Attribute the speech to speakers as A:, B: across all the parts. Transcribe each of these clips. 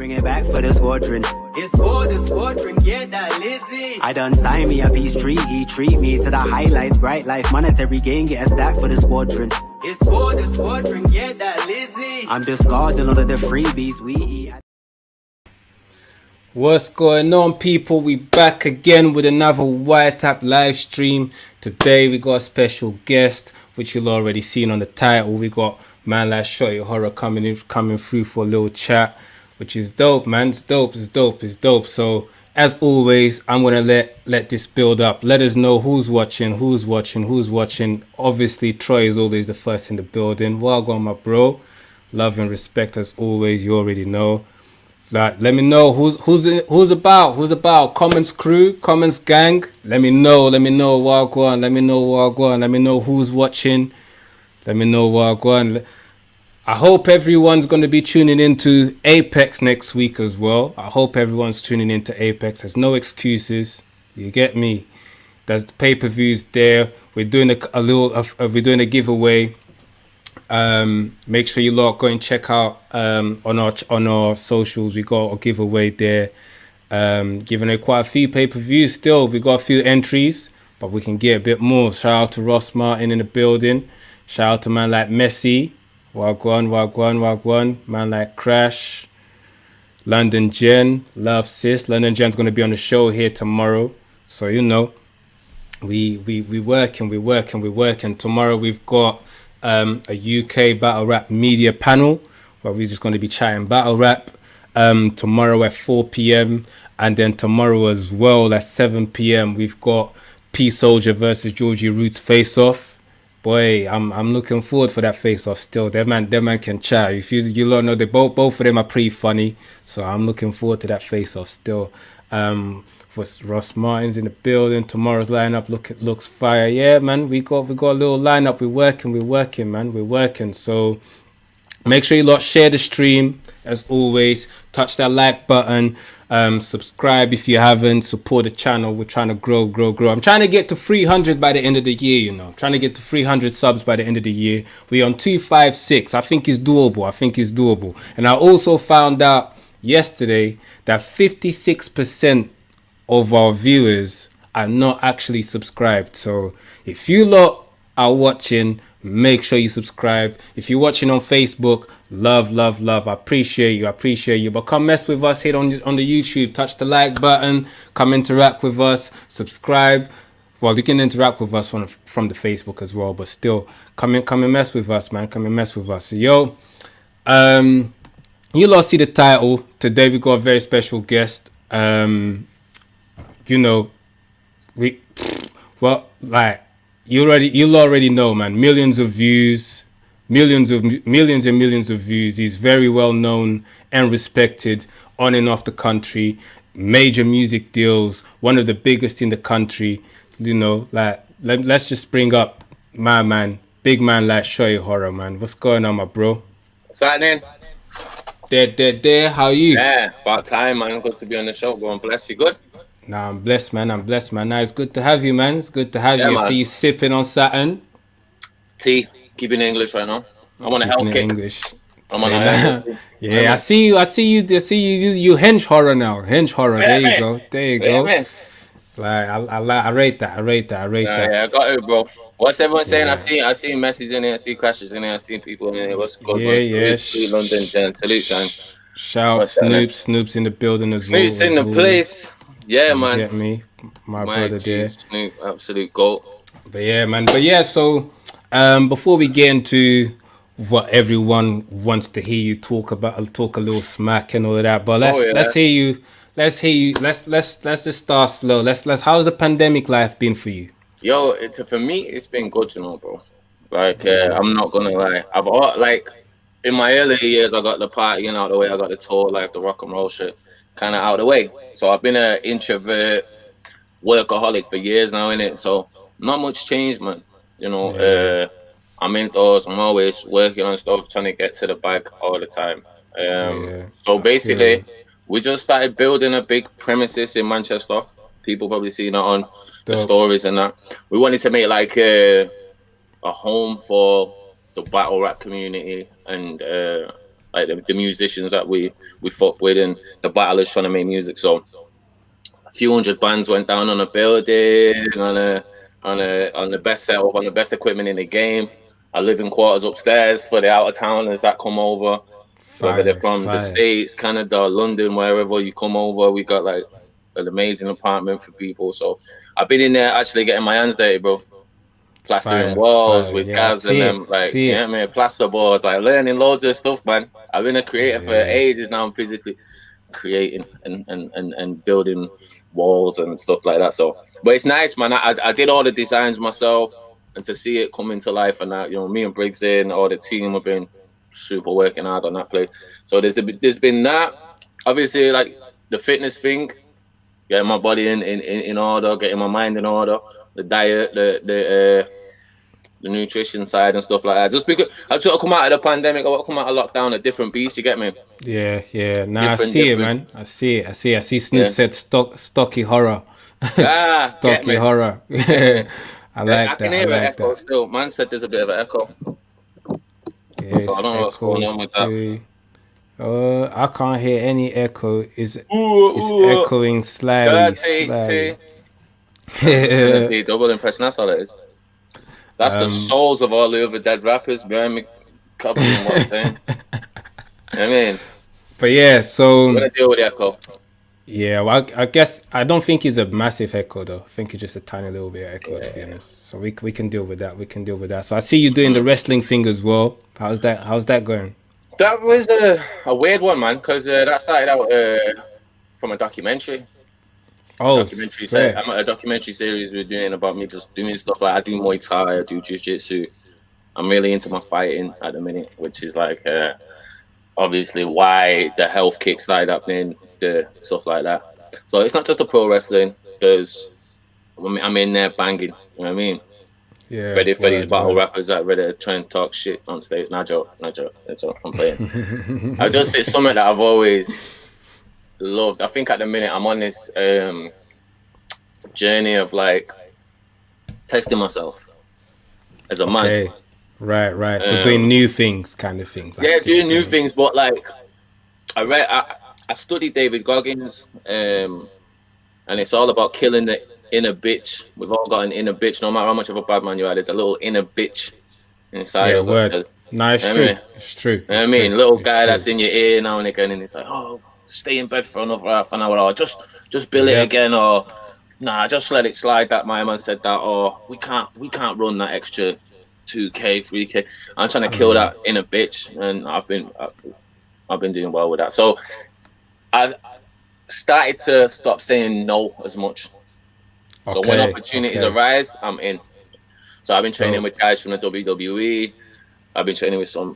A: bring it back for the squadron. It's for the squadron, get that Lizzie. I done sign me a peace treaty, treat me to the highlights, bright life, monetary gain, get a stack for the squadron. It's for the squadron, get that Lizzie. I'm discarding all of the freebies we eat.
B: What's going on, people? We back again with another Wiretap live stream. Today we got a special guest, which you'll already seen on the title. We got man like Shotty Horroh coming through for a little chat, which is dope, man. It's dope. So as always, I'm gonna let this build up. Let us know who's watching. Obviously, Troy is always the first in the building. Well gone, my bro. Love and respect as always. You already know. Like, let me know who's about Commons crew, Commons gang. Let me know what go on. Let me know who's watching. Let me know what go on. I hope everyone's going to be tuning into Apex next week as well. I hope everyone's tuning into Apex. There's no excuses. You get me? There's the pay-per-views there. We're doing a giveaway. Make sure you lot go and check out on our socials. We got a giveaway there, giving away quite a few pay-per-views. Still, we got a few entries, but we can get a bit more. Shout out to Ross Martin in the building. Shout out to man like Messi, Wagwan, man like Crash, London Jen, Love Sis. London Jen's gonna be on the show here tomorrow, so you know we working. Tomorrow we've got a UK battle rap media panel where we're just going to be chatting battle rap tomorrow at 4 p.m. and then tomorrow as well at 7 p.m. we've got P Soldier versus Georgie Roots face off. Boy, I'm looking forward for that face off still. That man can chat. If you lot know, they both of them are pretty funny, so I'm looking forward to that face off still. For Ross Martin's in the building. Tomorrow's lineup looks fire. Yeah, man, we got a little lineup. We're working, man. We're working. So make sure you lot share the stream as always. Touch that like button. Subscribe if you haven't. Support the channel. We're trying to grow. I'm trying to get to 300 by the end of the year. You know, I'm trying to get to 300 subs by the end of the year. We're on 256. I think it's doable. And I also found out yesterday that 56% of our viewers are not actually subscribed. So if you lot are watching, make sure you subscribe. If you're watching on Facebook, love. I appreciate you. But come mess with us here on the YouTube. Touch the like button. Come interact with us. Subscribe. Well, you can interact with us from the Facebook as well. But still, come and mess with us, man. Come and mess with us. So, yo, you lot see the title. Today we got a very special guest. You know, you already know, man. Millions of views. He's very well known and respected on and off the country. Major music deals, one of the biggest in the country. You know, like let's just bring up my man, big man like Shotty Horroh, man. What's going on, my bro?
C: What's happening?
B: There. How are you?
C: Yeah, about time, man. Good to be on the show. Go on, bless you. Good?
B: Nah, I'm blessed, man. Nah, it's good to have you, man. It's good to have you.
C: Man.
B: I see you sipping on Saturn.
C: Tea. Keeping English right now. I want a health kick.
B: English.
C: I'm on a
B: yeah, I see you. You Hench Horror now. Hench Horror. There you go.
C: Man.
B: Like, I rate that.
C: Yeah, I got it, bro. What's everyone saying? I see messages in here. I see crashes in here. I see people in here. What's good? Salute London, Jen. Salute, gang.
B: Shout Snoop's in the building as well.
C: Snoop's in the place. Yeah, man.
B: Get me, my brother there.
C: Snoop, absolute goat.
B: But yeah, man. So before we get into what everyone wants to hear you talk about, I'll talk a little smack and all of that. But let's hear you. Let's just start slow. How's the pandemic life been for you?
C: Yo, for me, it's been good, you know, bro. Like, I'm not gonna lie. In my earlier years, I got the partying out of the way. I got the tour life, the rock and roll shit, kind of out of the way. So I've been an introvert, workaholic for years now, innit? So not much change, man. You know, I'm indoors. I'm always working on stuff, trying to get to the bag all the time. So basically, we just started building a big premises in Manchester. People probably seen it on the stories and that. We wanted to make like a home for the battle rap community and like the musicians that we fuck with and the battlers trying to make music. So a few hundred bands went down on a building on the best setup, on the best equipment in the game. I live in quarters upstairs for the out of towners that come over, whether they're from the States, Canada, London, wherever you come over. We got like an amazing apartment for people. So I've been in there actually getting my hands dirty, bro. Plastering walls with gas and them, like, you know what I mean? Plasterboards, like learning loads of stuff, man. I've been a creator for ages now. I'm physically creating and building walls and stuff like that. So, but it's nice, man. I did all the designs myself, and to see it come into life, and that, you know, me and Briggs and all the team have been super working hard on that place. So there's been that, obviously, like the fitness thing, getting my body in order, getting my mind in order, the diet, the nutrition side and stuff like that. Just because I sort of come out of the pandemic, I come out of lockdown a different beast. You get me?
B: Yeah. Nah, I see it, man. I see it. I see Snoop said Shotty Horroh. Shotty Horroh. I like that. I
C: can hear an echo still. Man said there's a bit of an echo.
B: Yes,
C: so I don't know what's going on with that.
B: I can't hear any echo. It's echoing slightly.
C: Double impression. That's all it is. That's the souls of all the other dead rappers behind me copying what I'm saying. I mean,
B: but yeah, so
C: I'm gonna deal with the echo.
B: Yeah, well, I guess I don't think it's a massive echo though. I think it's just a tiny little bit of echo, to be honest. So we can deal with that. We can deal with that. So I see you doing the wrestling thing as well. How's that going?
C: That was a weird one, man, because that started out from a documentary.
B: Oh,
C: a documentary series we're doing about me just doing stuff like I do Muay Thai, I do Jiu-Jitsu. I'm really into my fighting at the minute, which is like obviously why the health kick started happening, the stuff like that. So it's not just a pro wrestling. I'm in there banging, you know what I mean?
B: Yeah.
C: Ready for these battle rappers that ready to try and talk shit on stage. Not joke. That's all I'm playing. It's something that I've always loved. I think at the minute I'm on this journey of like testing myself as a man.
B: Right. So doing new things, kind of things.
C: Like doing new things, but like I studied David Goggins, and it's all about killing the inner bitch. We've all got an inner bitch, no matter how much of a bad man you are. There's a little inner bitch inside us.
B: No, it's true. It's true.
C: You know what I mean? Little guy that's in your ear now and again, and it's like, oh, stay in bed for another half an hour, or just bill it again, or nah, just let it slide. That my man said that, or we can't run that extra 2K, 3K. I'm trying to kill that inner bitch, and I've been doing well with that. So I started to stop saying no as much. So when opportunities arise, I'm in. So I've been training with guys from the WWE. I've been training with some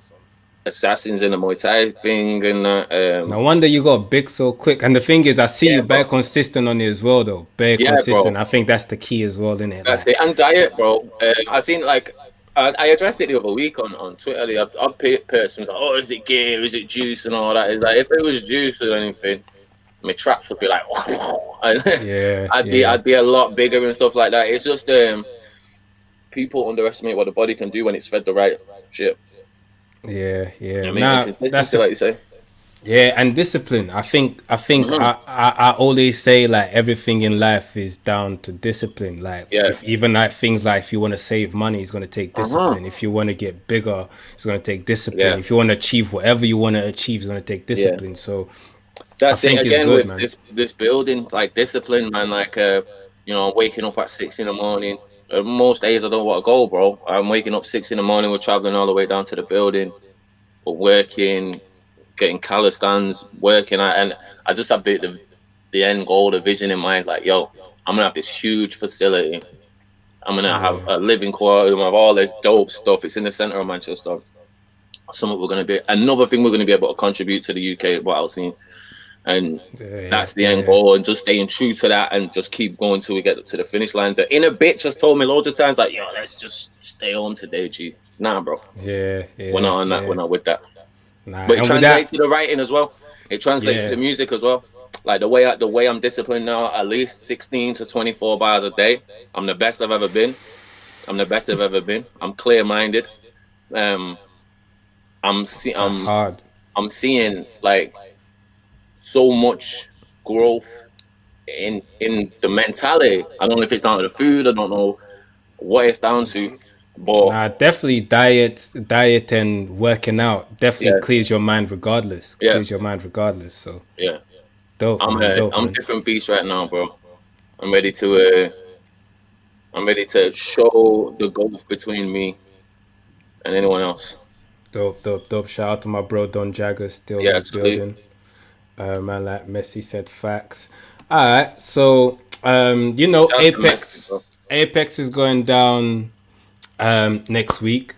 C: assassins in the Muay Thai thing, and
B: no wonder you got big so quick. And the thing is, I see you very consistent on it as well, though. Very consistent. Bro. I think that's the key as well, isn't it?
C: That's it. And diet, bro. I seen like I addressed it the other week on Twitter. The odd person was like, "Oh, is it gear? Is it juice and all that?" It's like if it was juice or anything, my traps would be like, I'd be a lot bigger and stuff like that. It's just people underestimate what the body can do when it's fed the right shit.
B: Yeah.
C: I mean, that's like you say.
B: Yeah, and discipline. I think I always say like everything in life is down to discipline. Like even like things like if you want to save money, it's going to take discipline. If you want to get bigger, it's going to take discipline. If you want to achieve whatever you want to achieve, it's going to take discipline. So
C: that's it again with this building, like discipline, man. Like waking up at 6 a.m. Most days I don't want to go, bro. I'm waking up 6 a.m. We're traveling all the way down to the building. We're working, getting calisthenics, working out, and I just have the end goal, the vision in mind. Like, yo, I'm gonna have this huge facility. I'm gonna have a living quarter. I'm gonna have all this dope stuff. It's in the center of Manchester. Something we're gonna be. Another thing we're gonna be able to contribute to the UK, what I've seen. And that's the end goal, and just staying true to that and just keep going till we get to the finish line. The inner bitch has told me loads of times, like, yo, let's just stay home today, G. Nah, bro.
B: We're
C: not on that. We're not with that.
B: Nah,
C: but it translates to the writing as well. It translates to the music as well. Like the way I'm disciplined now, at least 16 to 24 bars a day. I'm the best I've ever been. I'm clear-minded.
B: That's hard.
C: I'm seeing like so much growth in the mentality. I don't know if it's down to the food. I don't know what it's down to, but
B: Nah, definitely diet and working out definitely
C: yeah,
B: clears your mind regardless.
C: yeah,
B: Clears your mind regardless. So
C: yeah.
B: dope, man. Dope,
C: I'm
B: man.
C: different beast right now, bro. I'm ready to show the gulf between me and anyone else.
B: Dope, dope, dope. Shout out to my bro Don Jagger still in
C: Yeah,
B: the
C: salute.
B: building. Man, like Messi said, facts. All right, so you know,
C: Shout out to Messi, bro.
B: Apex is going down next week.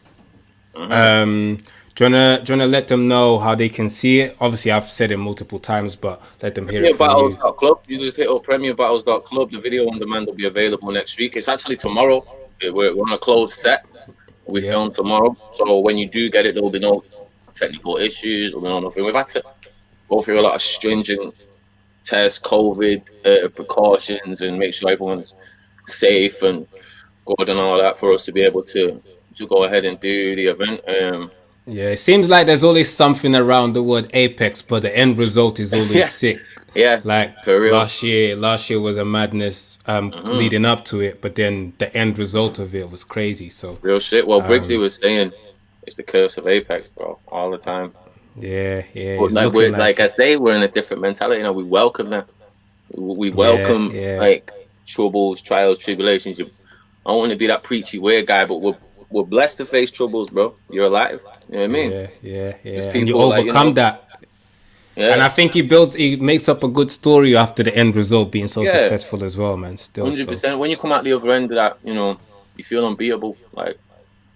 C: Mm-hmm.
B: Do you wanna let them know how they can see it? Obviously, I've said it multiple times, but let them hear it from you.
C: PremierBattles.club. You just hit up PremierBattles.club. The video on demand will be available next week. It's actually tomorrow. We're on a closed set. We
B: Yep.
C: film tomorrow. So when you do get it, there will be no technical issues. Or no nothing. We've had to go through a lot of stringent tests, COVID precautions, and make sure everyone's safe and good and all that for us to be able to go ahead and do the event.
B: Yeah, it seems like there's always something around the word Apex, but the end result is always
C: Yeah,
B: sick.
C: yeah,
B: Like
C: for real.
B: last year was a madness leading up to it, but then the end result of it was crazy. So
C: Real shit. Well, Briggsy was saying it's the curse of Apex, bro, all the time.
B: yeah,
C: But
B: it's
C: like
B: looking
C: like
B: like
C: I
B: it.
C: say, we're in a different mentality. You know, we welcome that. We
B: Yeah,
C: welcome
B: yeah,
C: like troubles, trials, tribulations. I don't want to be that preachy weird guy, but we're blessed to face troubles, bro. You're alive. You know what I mean? There's
B: and you
C: people like,
B: overcome that. And
C: yeah,
B: I think he makes up a good story after the end result being so
C: yeah,
B: successful as well, man. Still, so
C: 100%. When you come out the other end of that, you feel unbeatable. Like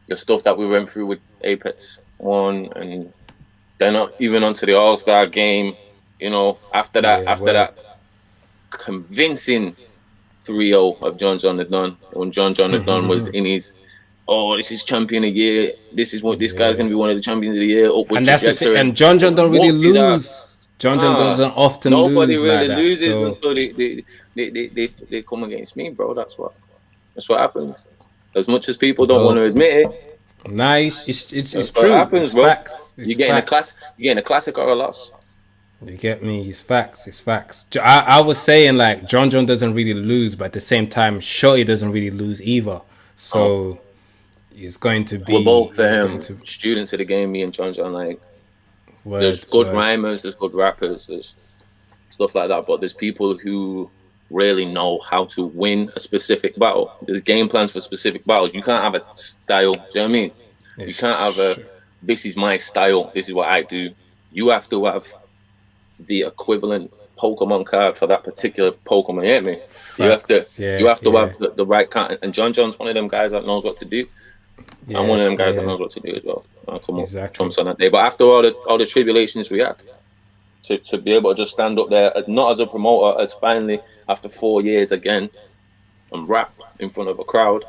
C: the stuff that we went through with Apex One, and then even onto the All-Star game. After that,
B: yeah, word.
C: convincing 3-0 of John had done when John had done was in his, oh, this is champion of the year. This is what this guy's
B: Yeah.
C: going to be one of the champions of the year, upward
B: And that's the thing.
C: trajectory.
B: And John don't really
C: Whooped his ass.
B: lose. John
C: Nah,
B: doesn't often
C: nobody
B: lose like
C: really
B: that.
C: loses
B: So
C: until they come against me, bro. That's what happens. As much as people don't want to
B: dope.
C: admit it,
B: Nice. It's
C: that's what
B: true.
C: happens,
B: It's
C: bro.
B: facts. It's
C: You're getting
B: facts.
C: a classic or a loss.
B: You get me? It's facts. It's facts. I was saying like John doesn't really lose, but at the same time, Shotty doesn't really lose either.
C: Oh,
B: So it's going to
C: we're
B: be.
C: both
B: It's going to
C: students of the game. Me and John. Like, there's
B: word
C: good
B: word.
C: rhymers, there's good rappers, there's stuff like that. But there's people who really know how to win a specific battle. There's game plans for specific battles. You can't have a style. Do you know what I mean? You can't have this is my style. This is what I do. You have to have the equivalent Pokemon card for that particular Pokemon. You get me?
B: Facts.
C: You have to
B: Yeah.
C: have the right kind. And John's one of them guys that knows what to do. I'm one of them guys that knows what to do as well. I'll come up
B: Exactly.
C: trumps on that day. But after all the tribulations we had, to be able to just stand up there, not as a promoter, as finally after 4 years again, and rap in front of a crowd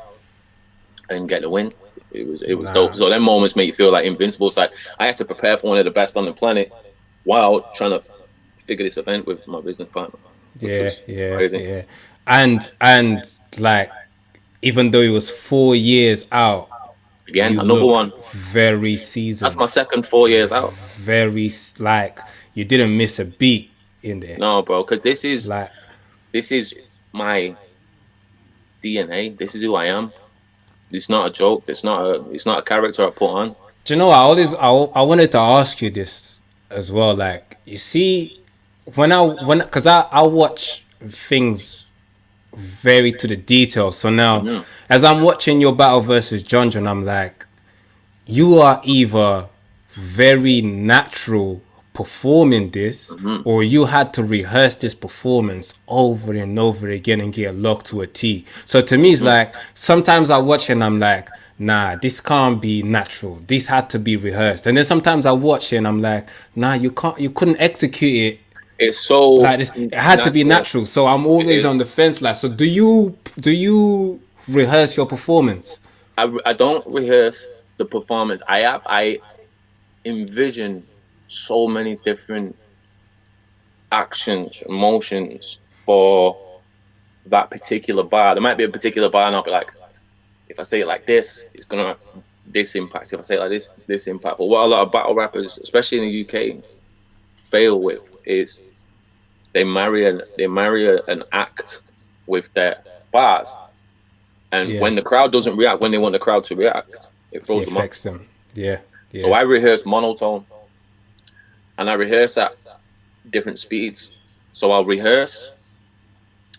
C: and get the win, it was dope. So them moments make you feel like invincible. It's like I had to prepare for one of the best on the planet while trying to figure this event with my business partner.
B: Yeah. And like, even though it was 4 years out,
C: Again,
B: you
C: another one.
B: looked very seasoned.
C: That's my second 4 years out.
B: Very like you didn't miss a beat in there.
C: No, bro, because this is my DNA. This is who I am. It's not a joke. It's not a character I put on.
B: Do you know? I wanted to ask you this as well. Like, you see, because I watch things very to the detail. So now, as I'm watching your battle versus John, I'm like, you are either very natural performing this, or you had to rehearse this performance over and over again and get locked to a T. So to me, it's like sometimes I watch and I'm like, nah, this can't be natural. This had to be rehearsed. And then sometimes I watch it and I'm like, nah, you couldn't execute it.
C: It's so
B: Like this, it had to be natural. So I'm always on the fence. Like, so do you rehearse your performance?
C: I don't rehearse the performance. I envision so many different actions, emotions for that particular bar. There might be a particular bar and I'll be like, if I say it like this, it's gonna this impact. If I say it like this impact. But what a lot of battle rappers, especially in the UK, fail with is they marry an act with their bars, and when the crowd doesn't react when they want the crowd to react, it throws them
B: affects them. Yeah.
C: So I rehearse monotone, and I rehearse at different speeds. So I'll rehearse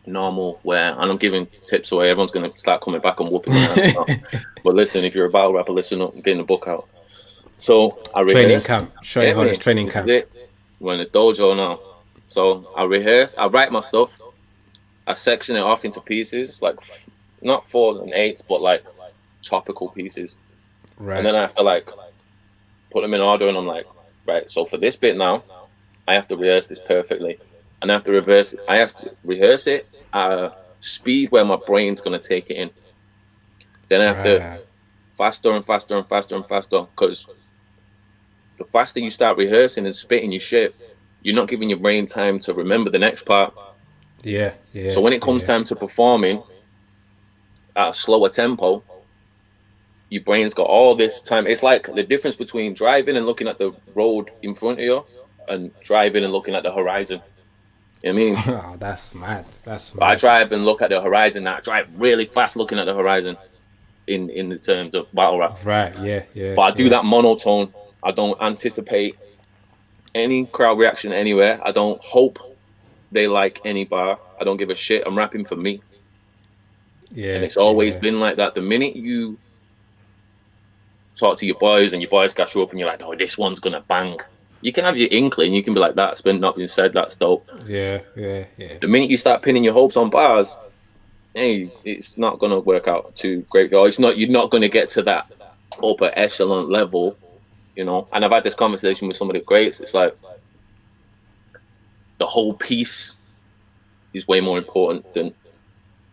C: normal, and I'm giving tips away. Everyone's gonna start coming back and whooping their hands. But listen, if you're a battle rapper, listen up. I'm getting the book out. So I rehearse.
B: Training camp. Shotty Horroh's training camp.
C: We're in the dojo now. So I rehearse. I write my stuff. I section it off into pieces, like not 4 and 8s, but like topical pieces. Right. And then I have to like put them in order, and I'm like, right. So for this bit now, I have to rehearse this perfectly, and I have to rehearse it at a speed where my brain's gonna take it in. Then I have to faster and faster and faster and faster, because the faster you start rehearsing and spitting your shit, you're not giving your brain time to remember the next part.
B: Yeah.
C: So when it comes time to performing at a slower tempo, your brain's got all this time. It's like the difference between driving and looking at the road in front of you and driving and looking at the horizon. You know what I mean?
B: Oh, that's mad.
C: I drive and look at the horizon. I drive really fast looking at the horizon in the terms of battle rap.
B: Right, yeah.
C: But I do that monotone. I don't anticipate any crowd reaction anywhere. I don't hope they like any bar. I don't give a shit. I'm rapping for me. Yeah. And it's always been like that. The minute you talk to your boys and your boys catch you up and you're like, oh, this one's gonna bang. You can have your inkling. You can be like, that's been not been said. That's dope.
B: Yeah.
C: The minute you start pinning your hopes on bars, hey, it's not gonna work out too great. It's not. You're not gonna get to that upper echelon level, you know. And I've had this conversation with some of the greats. It's like the whole piece is way more important than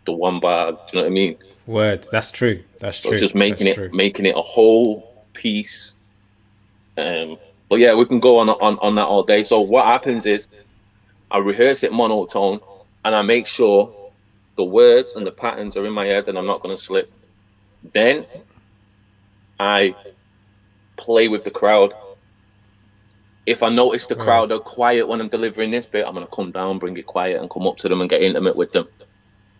C: the one bar. Do you know what I mean?
B: Word. That's true. That's true.
C: So it's just making it a whole piece. But yeah, we can go on that all day. So what happens is I rehearse it monotone, and I make sure the words and the patterns are in my head and I'm not going to slip. Then I play with the crowd. If I notice the crowd are quiet when I'm delivering this bit, I'm going to come down, bring it quiet, and come up to them and get intimate with them.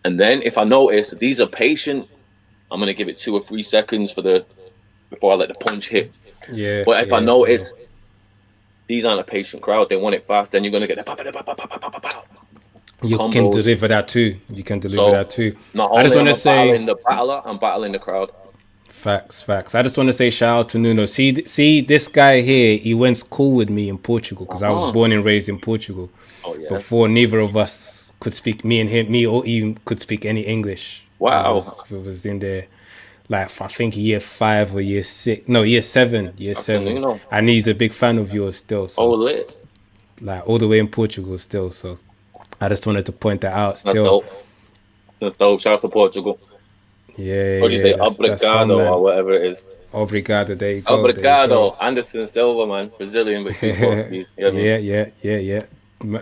C: And then if I notice these are patient, I'm going to give it 2 or 3 seconds before I let the punch hit.
B: Yeah.
C: But if I notice these aren't a patient crowd, they want it fast, then you're going to get the
B: You
C: combos.
B: can deliver that too.
C: Not only I just want to say battling the battler, I'm battling the crowd.
B: Facts. I just want to say shout out to Nuno. See this guy here, he went to school with me in Portugal because I was born and raised in Portugal.
C: Oh yeah.
B: Before neither of us could speak, me or even could speak any English.
C: Wow.
B: It was in there, like I think year 5 or year 6. No, year 7. And he's a big fan of yours still. So,
C: lit.
B: Like all the way in Portugal still. So I just wanted to point that out still.
C: That's dope. Shout out to Portugal.
B: Yeah.
C: Or just say obrigado or whatever it is.
B: Obrigado, there you go.
C: Obrigado. Anderson Silva, man. Brazilian, but he's Portuguese.
B: Yeah.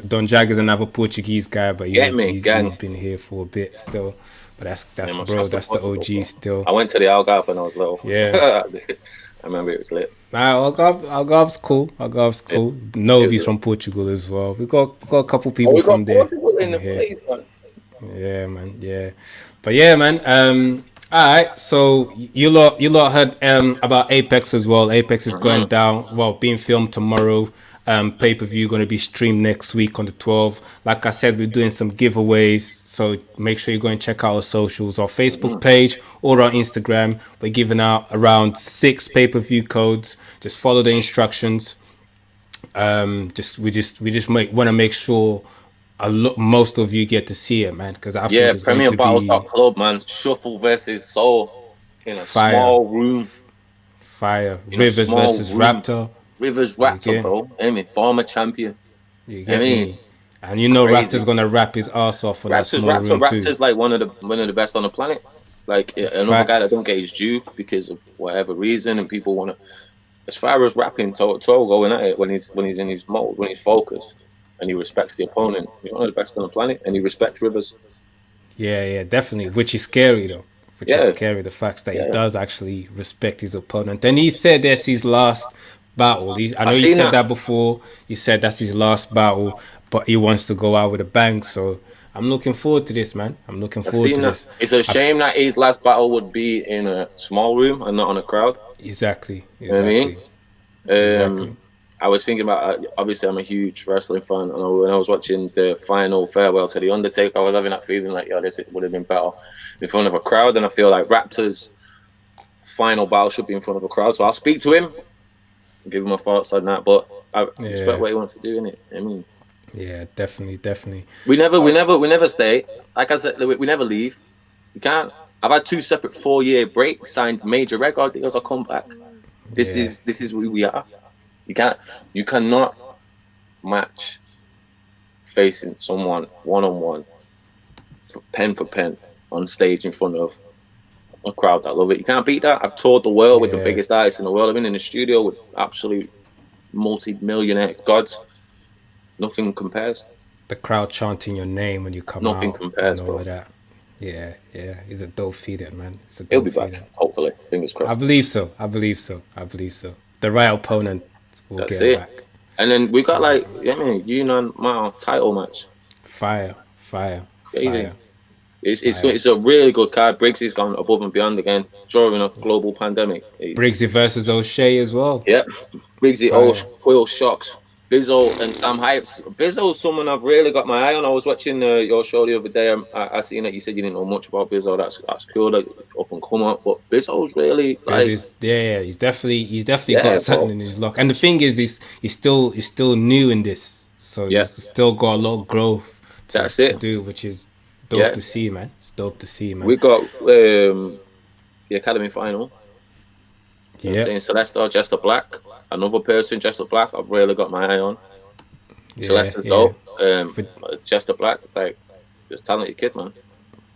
B: Don Jagger's another Portuguese guy, but he's been here for a bit still. But that's bro, that's the OG still.
C: I went to the Algarve when I was little.
B: Yeah.
C: I remember it was lit.
B: Nah, Algarve's cool. Novi's from Portugal as well. We got a couple people from there.
C: Portugal in the place, man.
B: Yeah, man. Yeah, but yeah, man. All right. So you lot heard about Apex as well. Apex is going down. Well, being filmed tomorrow. Pay-per-view going to be streamed next week on the 12th. Like I said, we're doing some giveaways, so make sure you go and check out our socials, our Facebook page or our Instagram. We're giving out around 6 pay-per-view codes. Just follow the instructions. We just want to make sure most of you get to see it, man, because I think it's
C: Premier
B: going to
C: be Club, man. Shuffle versus Soul in a small room.
B: Fire. Rivers versus Raptor.
C: Rivers Raptor, bro. I mean, former champion.
B: You get me? And you know crazy. Raptor's gonna rap his ass off for that small room too.
C: Raptor's like one of the best on the planet. Like another guy that don't get his due because of whatever reason, and people want to. As far as rapping, Toe going at it when he's in his mode, when he's focused, and he respects the opponent. He's one of the best on the planet, and he respects Rivers.
B: Yeah, definitely. Which is scary though. which is scary. The fact that he does actually respect his opponent. And he said that's his last battle. I know you said that before. He said that's his last battle, but he wants to go out with a bang. So I'm looking forward to this, man. I'm looking forward to this.
C: It's a shame that his last battle would be in a small room and not on a crowd.
B: Exactly.
C: You know what I mean? Exactly. I was thinking about, obviously I'm a huge wrestling fan, and when I was watching the final farewell to The Undertaker, I was having that feeling like, yo, this would have been better in front of a crowd, and I feel like Raptor's final battle should be in front of a crowd, so I'll speak to him, give him my thoughts on that, but I respect what he wants to do, innit? I mean,
B: yeah, definitely.
C: We never stay. Like I said, we never leave. You can't. I've had 2 separate 4-year breaks, signed major record deals, I come back. This is who we are. You cannot match facing someone one-on-one, pen for pen, on stage in front of a crowd that love it. You can't beat that. I've toured the world with the biggest artists in the world. I've been in the studio with absolute multi-millionaire gods. Nothing compares.
B: The crowd chanting your name when you come out.
C: Nothing compares, bro.
B: That. Yeah. It's a dope feeling, man.
C: He'll be back, hopefully. Fingers crossed.
B: I believe so. The right opponent will get it back.
C: And then we got Yunnan Mao title match.
B: Fire.
C: It's a really good card. Briggsy's gone above and beyond again during a global pandemic.
B: Briggsy versus O'Shea as well.
C: Yep. Briggsy, Quill Shocks, Bizzo and Sam Hypes. Bizzo's someone I've really got my eye on. I was watching your show the other day. I seen that you said you didn't know much about Bizzo. That's cool. Like, up and come up, but Bizzo's really
B: he's definitely got something in his lock. And the thing is, he's still new in this, so he's still got a lot of growth to do, which is dope to see, man. It's dope to see, man.
C: We got the Academy final.
B: Yeah,
C: saying Celeste, Jester Black, another person, Jester Black. I've really got my eye on. Celeste's dope. Jester Black, like, a talented kid, man.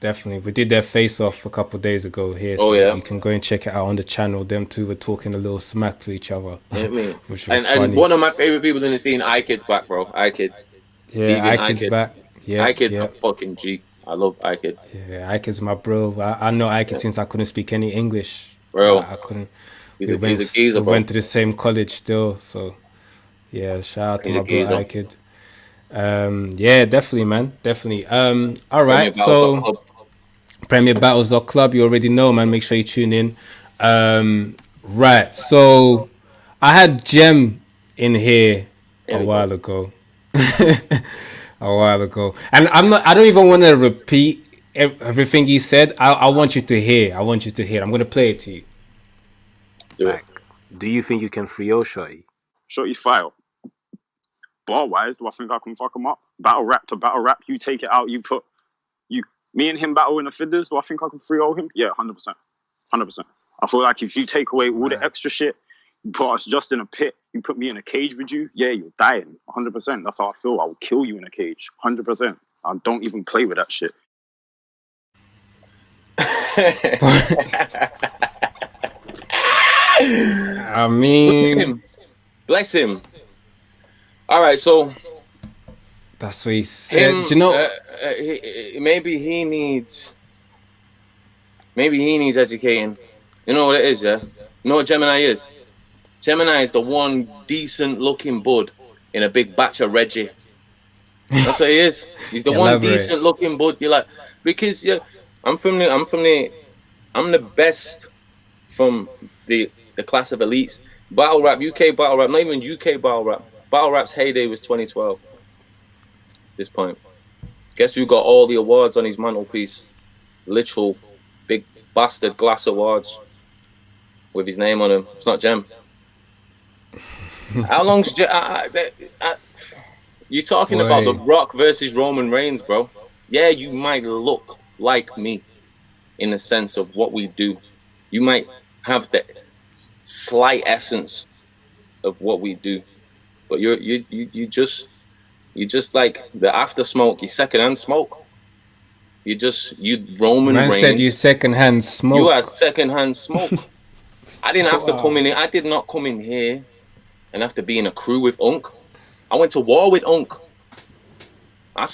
B: Definitely. We did their face-off a couple of days ago here, so you can go and check it out on the channel. Them two were talking a little smack to each other, which was funny.
C: And one of my favorite people in the scene, iKid's back, bro. iKid.
B: Yeah, iKid's back. Yeah,
C: iKid, fucking G. I love iKid.
B: Yeah, iKid's my bro. I know iKid since I couldn't speak any English.
C: Bro.
B: I couldn't.
C: He's a geezer,
B: we went to the same college still, so yeah, shout out to my bro iKid. Yeah, definitely, man. Definitely. All right, so Premier Battles.club, you already know, man. Make sure you tune in. Right, so I had Jem in here a while ago. And I don't even want to repeat everything he said. I want you to hear. I'm going to play it to you. Do you think you can free Shotty?
D: Shotty file. Bar wise, do I think I can fuck him up? Battle rap to battle rap, you take it out, me and him battle in the fiddlers, do I think I can free him? Yeah, 100%. I feel like if you take away all the extra shit, you put us just in a pit, you put me in a cage with you, yeah, you're dying. 100%. That's how I feel. I will kill you in a cage. 100%. I don't even play with that shit.
B: I mean,
C: bless him. All right, so
B: that's what he said. Do you know?
C: Maybe he needs educating. You know what it is, yeah? You know what Gemini is? Gemini is the one decent looking bud in a big batch of Reggie. That's what he is. He's the one decent looking bud. You're like, because I'm the best from the class of elites. Battle rap, UK battle rap, not even UK battle rap. Battle rap's heyday was 2012. This point. Guess who got all the awards on his mantelpiece? Literal big bastard glass awards with his name on them. It's not Jem. How long's you talking about The Rock versus Roman Reigns, bro? Yeah, you might look like me in the sense of what we do. You might have the slight essence of what we do, but you just like the after smoke, you secondhand smoke. You Roman Reigns.
B: Said you secondhand smoke.
C: You had secondhand smoke. I didn't have to come in here. I did not come in here and have to be in a crew with Unk. I went to war with Unk. I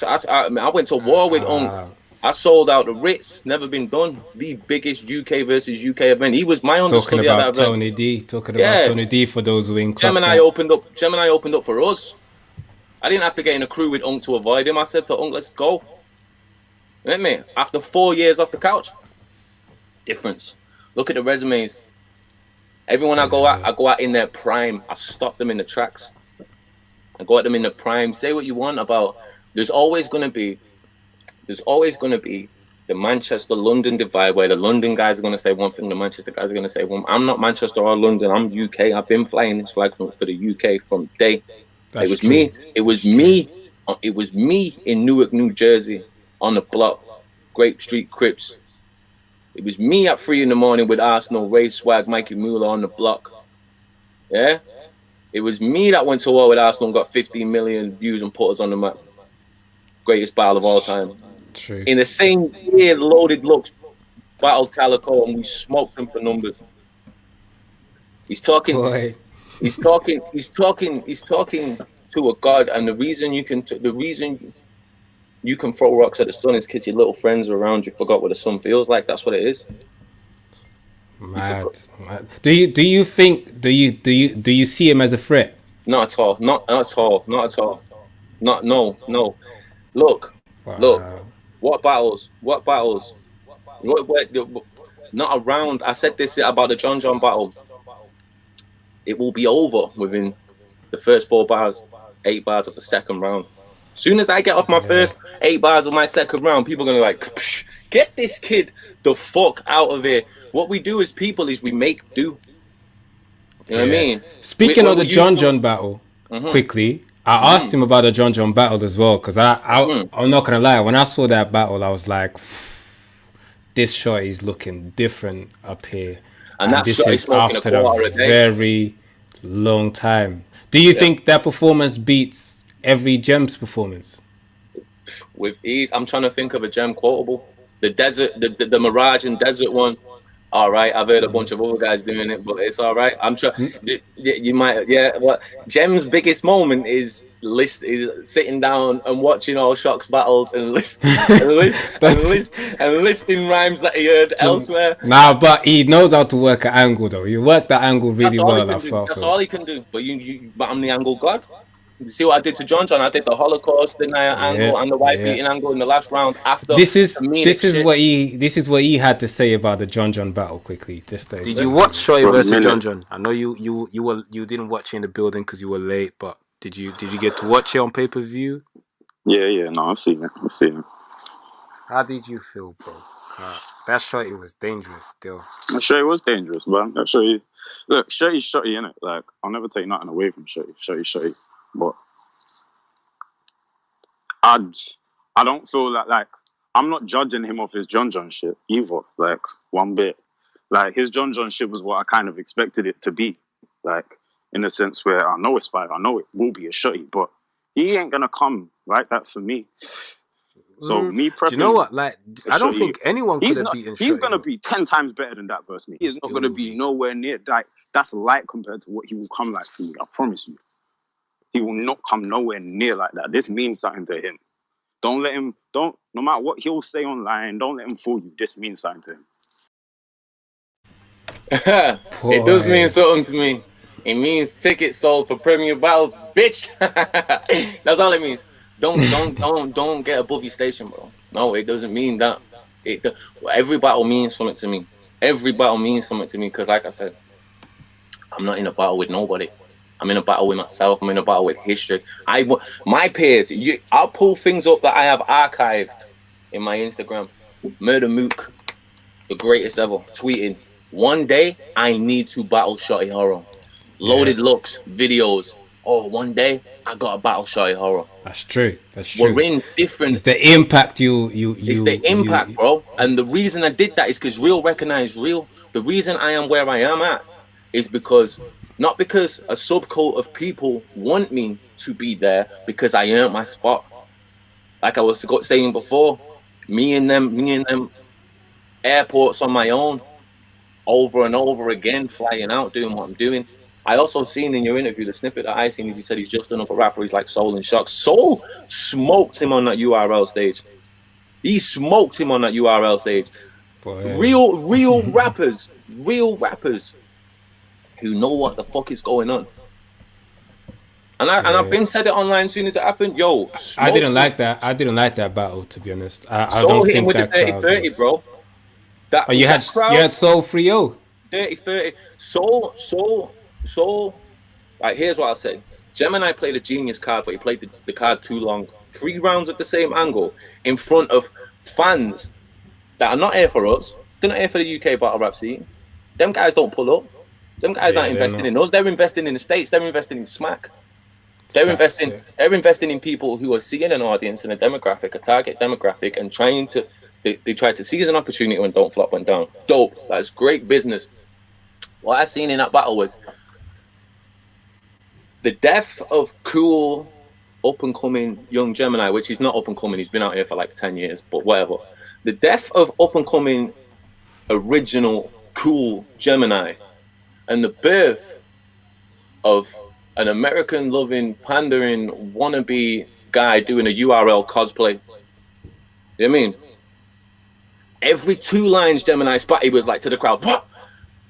C: went to war with Unk. I sold out the Ritz, never been done. The biggest UK versus UK event. He was my
B: Talking
C: understudy at that
B: about
C: event.
B: Tony D. Talking
C: Yeah.
B: about Tony D for those who ain't clocked
C: Gemini
B: that.
C: opened up for us. I didn't have to get in a crew with Unk to avoid him. I said to Unk, let's go. Let me. After 4 years off the couch. Difference. Look at the resumes. Everyone I go out in their prime. I stop them in the tracks. I go at them in the prime. Say what you want about. There's always gonna be the Manchester-London divide where the London guys are gonna say one thing, the Manchester guys are gonna say one. I'm not Manchester or London. I'm UK. I've been flying this flag for the UK from day. It was me in Newark, New Jersey, on the block, Grape Street Crips. It was me at 3 a.m. with Arsenal, Ray Swag, Mikey Mueller on the block. Yeah? It was me that went to war with Arsenal and got 15 million views and put us on the map. Greatest battle of all time.
B: True.
C: In the same year, Loaded Looks battled Calico and we smoked them for numbers. He's talking to a god, and the reason you can throw rocks at the sun is because your little friends are around you. Forgot what the sun feels like. That's what it is.
B: Mad. Do you see him as a threat?
C: Not at all. Not at all. No. Look. What battles? Not around. I said this about the John battle. It will be over within the first 8 bars of the second round. As soon as I get off my first 8 bars of my second round, people are gonna like, get this kid the fuck out of here. What we do as people is we make do. You know what I mean?
B: Speaking of the John battle, quickly, I asked him about the John battle as well, because I'm not gonna lie, when I saw that battle, I was like, this shot is looking different up here, and this is after a very long time. Do you think that performance beats every Gem's performance?
C: With ease. I'm trying to think of a Gem quotable. The desert, the Mirage and Desert one. All right, I've heard a bunch of other guys doing it, but it's all right. I'm trying. You might, But Gem's biggest moment is sitting down and watching all Shock's battles and listing rhymes that he heard elsewhere.
B: Nah, but he knows how to work an angle though. He worked that angle really well.
C: That's all he can do. But but I'm the angle god. You see what I did to John? I did the Holocaust denier angle and the white beating angle in the last round. After
B: this is what he had to say about the John battle quickly. Did you watch Shotty versus John? I know you didn't watch it in the building because you were late, but did you get to watch it on pay-per-view?
D: Yeah. No, I've seen it.
B: How did you feel, bro? That Shotty was dangerous still.
D: That Shotty was dangerous, but that Shotty, look, Shotty's Shotty, innit? Like, I'll never take nothing away from Shotty. Shotty. But I don't feel like I'm not judging him off his John shit either, like one bit. Like his John shit was what I kind of expected it to be, like in a sense where I know it's fire, I know it will be a Shotty, but he ain't gonna come like that for me. So me prepping.
B: Do you know what? Like I don't think anyone could have beaten Shotty.
D: He's gonna be 10 times better than that versus me. He's not gonna be nowhere near that. That's light compared to what he will come like for me. I promise you. He will not come nowhere near like that. This means something to him. No matter what he'll say online, don't let him fool you. This means something to him.
C: It does mean something to me. It means tickets sold for Premier Battles, bitch. That's all it means. Don't get above your station, bro. No, it doesn't mean that. Every battle means something to me. Every battle means something to me because, like I said, I'm not in a battle with nobody. I'm in a battle with myself. I'm in a battle with history. My peers, I'll pull things up that I have archived in my Instagram. Murder Mook, the greatest ever, tweeting, one day I need to battle Shotty Horroh. Loaded Looks, videos. Oh, one day I got to battle Shotty Horroh.
B: That's true.
C: We're in different.
B: It's the impact
C: It's the impact, bro. And the reason I did that is because real recognize real. The reason I am where I am at is because. Not because a subcult of people want me to be there, because I earned my spot. Like I was saying before, me and them airports on my own, over and over again, flying out, doing what I'm doing. I also seen in your interview, the snippet that I seen is he said he's just another rapper. He's like Soul and Shock. Soul smoked him on that URL stage. He smoked him on that URL stage.
B: Boy.
C: Real rappers who know what the fuck is going on. And I've been said it online as soon as it happened. Yo,
B: I didn't like that. I didn't like that battle, to be honest. I
C: Soul
B: don't
C: hit him
B: think
C: with
B: that
C: the 30-30,
B: was...
C: bro. That
B: you had Soul 3-0.
C: 30-30. Soul. Like, here's what I'll say. Gemini played a genius card, but he played the card too long. 3 rounds at the same angle in front of fans that are not here for us. They're not here for the UK battle rap scene. Them guys don't pull up. Them guys aren't investing in us. They're investing in the States. They're investing in Smack. They're investing in people who are seeing an audience and a demographic, a target demographic, and trying to they try to seize an opportunity when Don't Flop went down. Dope. That's great business. What I seen in that battle was the death of cool, up and coming young Gemini, which he's not up and coming. He's been out here for like 10 years, but whatever. The death of up and coming, original, cool Gemini, and the birth of an American loving, pandering, wannabe guy doing a URL cosplay. You know what I mean? Every 2 lines Gemini spat, he was like to the crowd, what?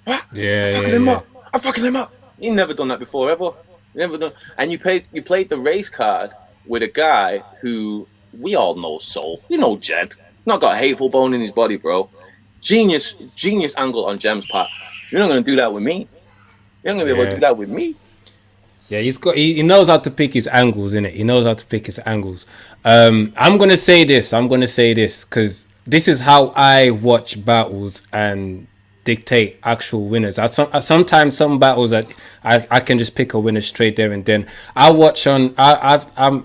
C: I'm fucking him up. He never done that before, ever. Never done. And you played the race card with a guy who we all know Soul. You know Jed. Not got a hateful bone in his body, bro. Genius angle on Jem's part. You're not gonna do that with me. You're not gonna be able to do that with me.
B: Yeah, he knows how to pick his angles, innit? He knows how to pick his angles. I'm gonna say this because this is how I watch battles and dictate actual winners. Sometimes some battles that I can just pick a winner straight there and then. I watch on.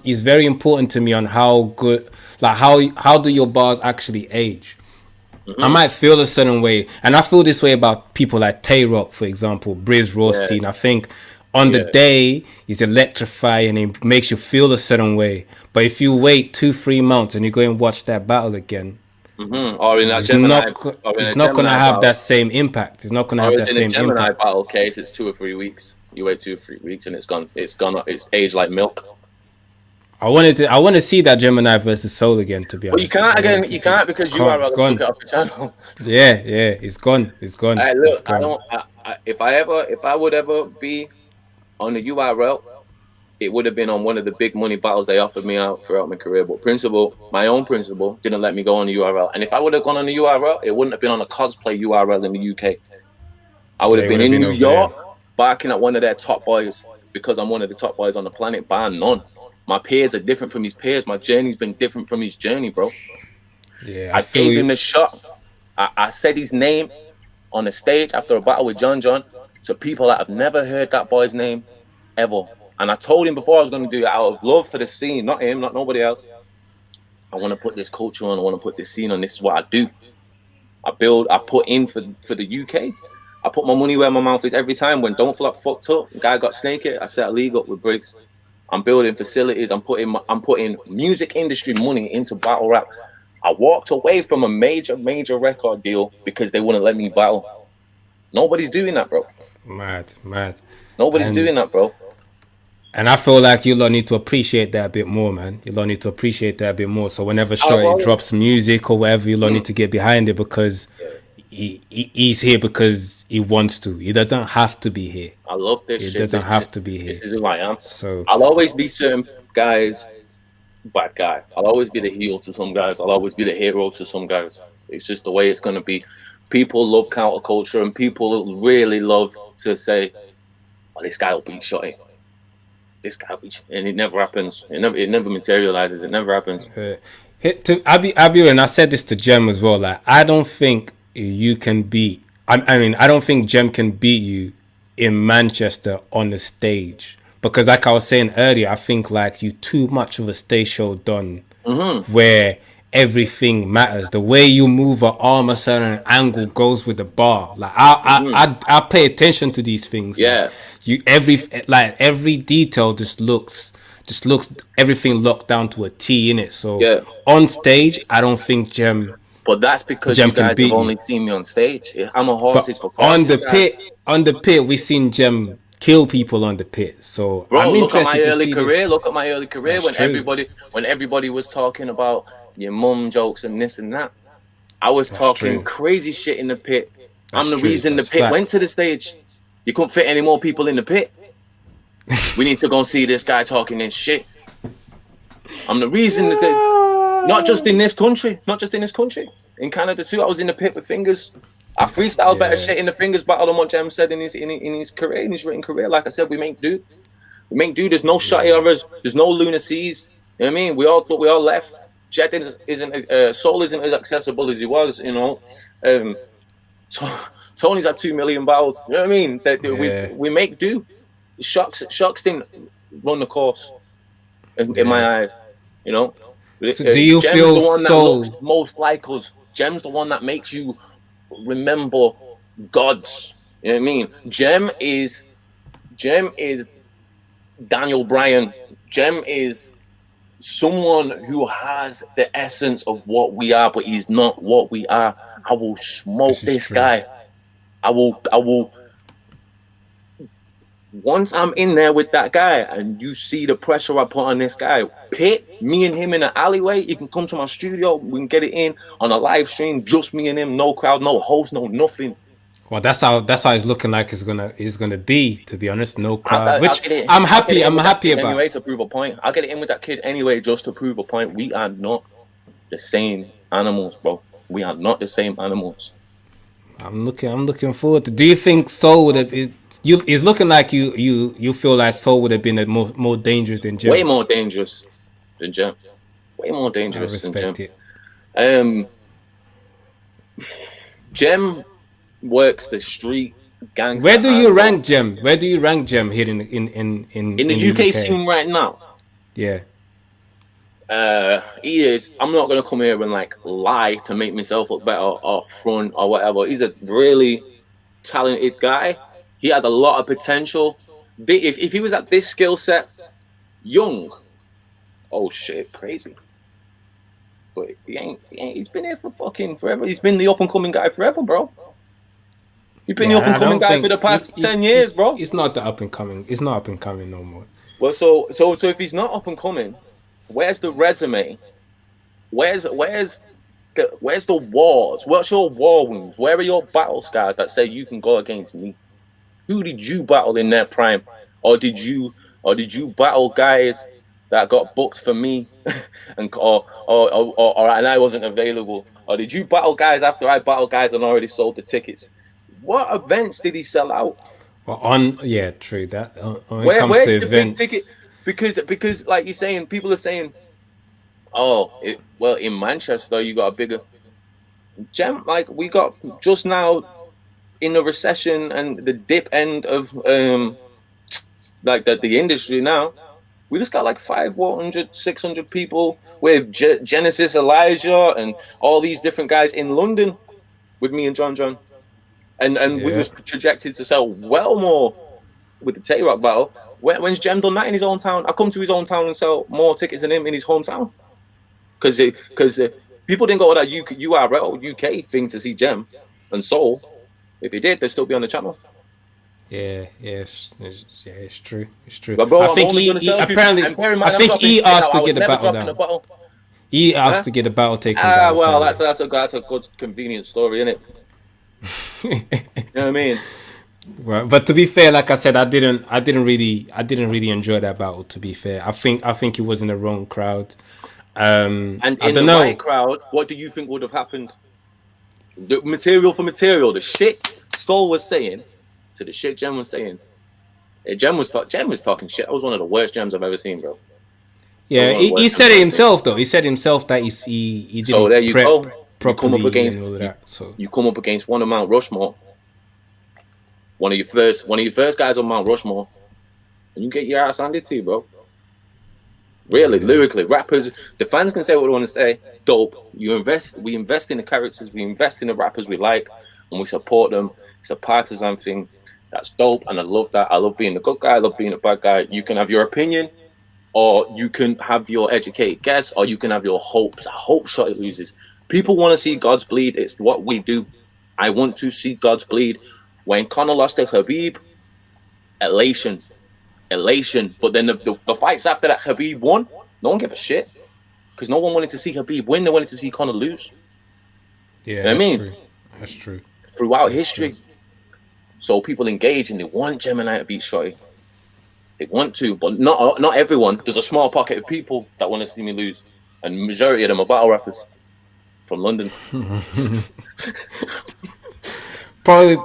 B: It's very important to me on how good, like how do your bars actually age. I might feel a certain way, and I feel this way about people like Tay Rock, for example, Briz Rothstein. I think on the day he's electrifying and it makes you feel a certain way. But if you wait 2-3 months and you go and watch that battle again,
C: or in that
B: it's not going to have that same impact. It's not going to have that same impact.
C: In a Gemini battle case, it's 2 or 3 weeks. You wait 2 or 3 weeks and it's gone. It's aged like milk.
B: I want to see that Gemini versus Soul again, to be honest.
C: But you can't because you are look it up the channel.
B: Yeah, it's gone.
C: Right, look, if I would ever be on the URL, it would have been on one of the big money battles they offered me out throughout my career. But my own principal, didn't let me go on the URL. And if I would have gone on the URL, it wouldn't have been on a cosplay URL in the UK. I would have been in New York, barking at one of their top boys because I'm one of the top boys on the planet, bar none. My peers are different from his peers. My journey's been different from his journey, bro.
B: Yeah,
C: I gave him the shot. I said his name on the stage after a battle with John to people that have never heard that boy's name ever. And I told him before I was going to do it out of love for the scene, not him, not nobody else. I want to put this culture on. I want to put this scene on. This is what I do. I put in for the UK. I put my money where my mouth is every time. When Don't Flop fucked up, the guy got snaked. I set a league up with Briggs. I'm building facilities. I'm putting music industry money into battle rap. I walked away from a major record deal because they wouldn't let me battle. Nobody's doing that, bro.
B: Mad.
C: Nobody's doing that, bro.
B: And I feel like you lot need to appreciate that a bit more, man. You lot need to appreciate that a bit more. So whenever Shotty drops music or whatever, you lot need to get behind it because he's here because he wants to. He doesn't have to be here.
C: I love this shit.
B: He doesn't have to be here.
C: This is who I am.
B: So
C: I'll always be certain guys, bad guy. I'll always be the heel to some guys. I'll always be the hero to some guys. It's just the way it's going to be. People love counterculture and people really love to say, oh, this guy will beat Shotty. This guy will beat Shotty. And it never happens. It never materializes. It never happens.
B: Abi, and I said this to Jem as well. Like, I don't think you can beat. I don't think Jem can beat you in Manchester on the stage because, like I was saying earlier, I think like you too much of a stage show done where everything matters. The way you move an arm, a certain angle goes with the bar. Like I pay attention to these things.
C: Yeah,
B: like, every detail just looks everything locked down to a T in it. So on stage, I don't think Jem.
C: But that's because you guys have only seen me on stage. I'm a horses for course.
B: On the pit, we seen Jem kill people on the pit. So
C: bro,
B: I'm
C: look at my
B: interested
C: early
B: to see
C: career.
B: this.
C: Look at my early career
B: That's
C: when
B: true.
C: everybody was talking about your mum jokes and this and that. I was talking crazy shit in the pit. I'm the reason the pit went to the stage. You couldn't fit any more people in the pit. We need to go see this guy talking this shit. I'm the reason that, not just in this country, in Canada too. I was in the pit with Fingers. I freestyled better shit in the Fingers battle than what Jem said in his career, in his written career. Like I said, we make do. There's no Shotty Horrohs. There's no lunacies. You know what I mean? We all left. Jet isn't Soul isn't as accessible as he was. You know, Tony's at 2 million battles. You know what I mean? We make do. Shocks didn't run the course in my eyes. You know.
B: So do you
C: Jem's
B: feel
C: the one
B: Soul
C: that looks most like us? Jem's the one that makes you remember gods. You know what I mean? Jem is Daniel Bryan. Jem is someone who has the essence of what we are, but he's not what we are. I will smoke this guy. I will. Once I'm in there with that guy and you see the pressure I put on this guy, pit me and him in an alleyway, you can come to my studio, we can get it in on a live stream, just me and him, no crowd, no host, no nothing.
B: Well, that's how it's looking like it's gonna be, to be honest. No crowd, which I'm happy about.
C: Anyway, to prove a point, I'll get it in with that kid anyway, just to prove a point. We are not the same animals, bro. We are not the same animals.
B: I'm looking forward to. Do you think Soul would have? It's looking like you feel like Soul would have been more dangerous than Jem.
C: Way more dangerous than Jem. Way more dangerous than Jem. Jem works the street gangster.
B: Where do you rank Jem? Where do you rank Jem here in
C: the UK scene right now?
B: Yeah.
C: He is. I'm not gonna come here and like lie to make myself look better or front or whatever. He's a really talented guy. He had a lot of potential. If he was at this skill set, young, oh shit, crazy. But he ain't. He's been here for fucking forever. He's been the up and coming guy forever, bro. You've been the up and coming guy for the past 10 years, bro.
B: It's not the up and coming. It's not up and coming no more.
C: Well, so if he's not up and coming, where's the resume? Where's the wars? What's your war wounds? Where are your battle scars that say you can go against me? Who did you battle in their prime, or did you battle guys that got booked for me, and and I wasn't available, or did you battle guys after I battled guys and already sold the tickets? What events did he sell out?
B: Well, true that. When it comes to events,
C: big ticket? Because like you're saying, people are saying, in Manchester you got a bigger Jem. Like we got just now in the recession and the dip end of like the industry now, we just got like 500, 600 people with Genesis, Elijah, and all these different guys in London with me and John. And we was projected to sell well more with the Tay-Rock battle. When's Jem done that in his own town? I come to his own town and sell more tickets than him in his hometown. Because people didn't go to that URL, UK thing to see Jem and Soul. If he did, they'd still be on the channel.
B: It's true. It's true.
C: But bro,
B: I think he asked to get the battle down. He asked to get the battle taken down.
C: Well, that's a good convenient story, isn't it? You know what I mean?
B: Well, but to be fair, like I said, I didn't really enjoy that battle. To be fair, I think he was in the wrong crowd.
C: And in the right crowd, what do you think would have happened? The material for material, the shit Soul was saying to the shit Jem was saying. Jem was talking shit. That was one of the worst Gems I've ever seen, bro.
B: Yeah, he said it himself though. He said himself that he didn't.
C: So there you go.
B: You come up against
C: you come up against one of Mount Rushmore. One of your first guys on Mount Rushmore, and you get your ass handed to you, bro. Really, lyrically, rappers, the fans can say what they want to say. Dope. We invest in the characters, we invest in the rappers we like, and we support them. It's a partisan thing. That's dope, and I love that. I love being the good guy, I love being the bad guy. You can have your opinion, or you can have your educated guess, or you can have your hopes. I hope Shotty loses. People want to see gods bleed. It's what we do. I want to see gods bleed. When Conor lost to Khabib, elation. But then the fights after that, Khabib won. No one gave a shit. because no one wanted to see Khabib win. They wanted to see Conor lose.
B: Yeah,
C: You know what I
B: that's
C: mean?
B: true. That's true.
C: Throughout
B: That's
C: history.
B: true.
C: So people engage and they want Gemini to beat Shotty. They want to, but not everyone. There's a small pocket of people that want to see me lose, and majority of them are battle rappers from London.
B: Probably,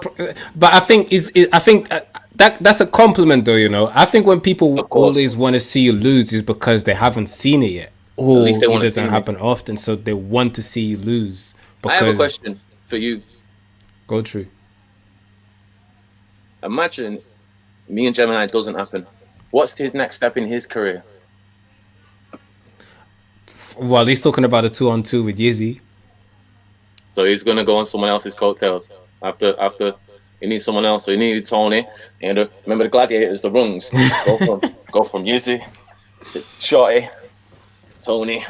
B: but I think that's a compliment, though. You know, I think when people
C: Of course.
B: always want to see you lose is because they haven't seen it yet, or
C: At least they
B: it
C: wanna
B: doesn't
C: see me.
B: happen often, so they want to see you lose. Because,
C: I have a question for you.
B: Go through.
C: Imagine me and Gemini doesn't happen. What's his next step in his career?
B: Well, he's talking about a 2-on-2 with Yizzy.
C: So he's gonna go on someone else's coattails after he needs someone else. So he needed Tony. And remember the gladiators, the rungs. go from Yizzy to Shotty, Tony,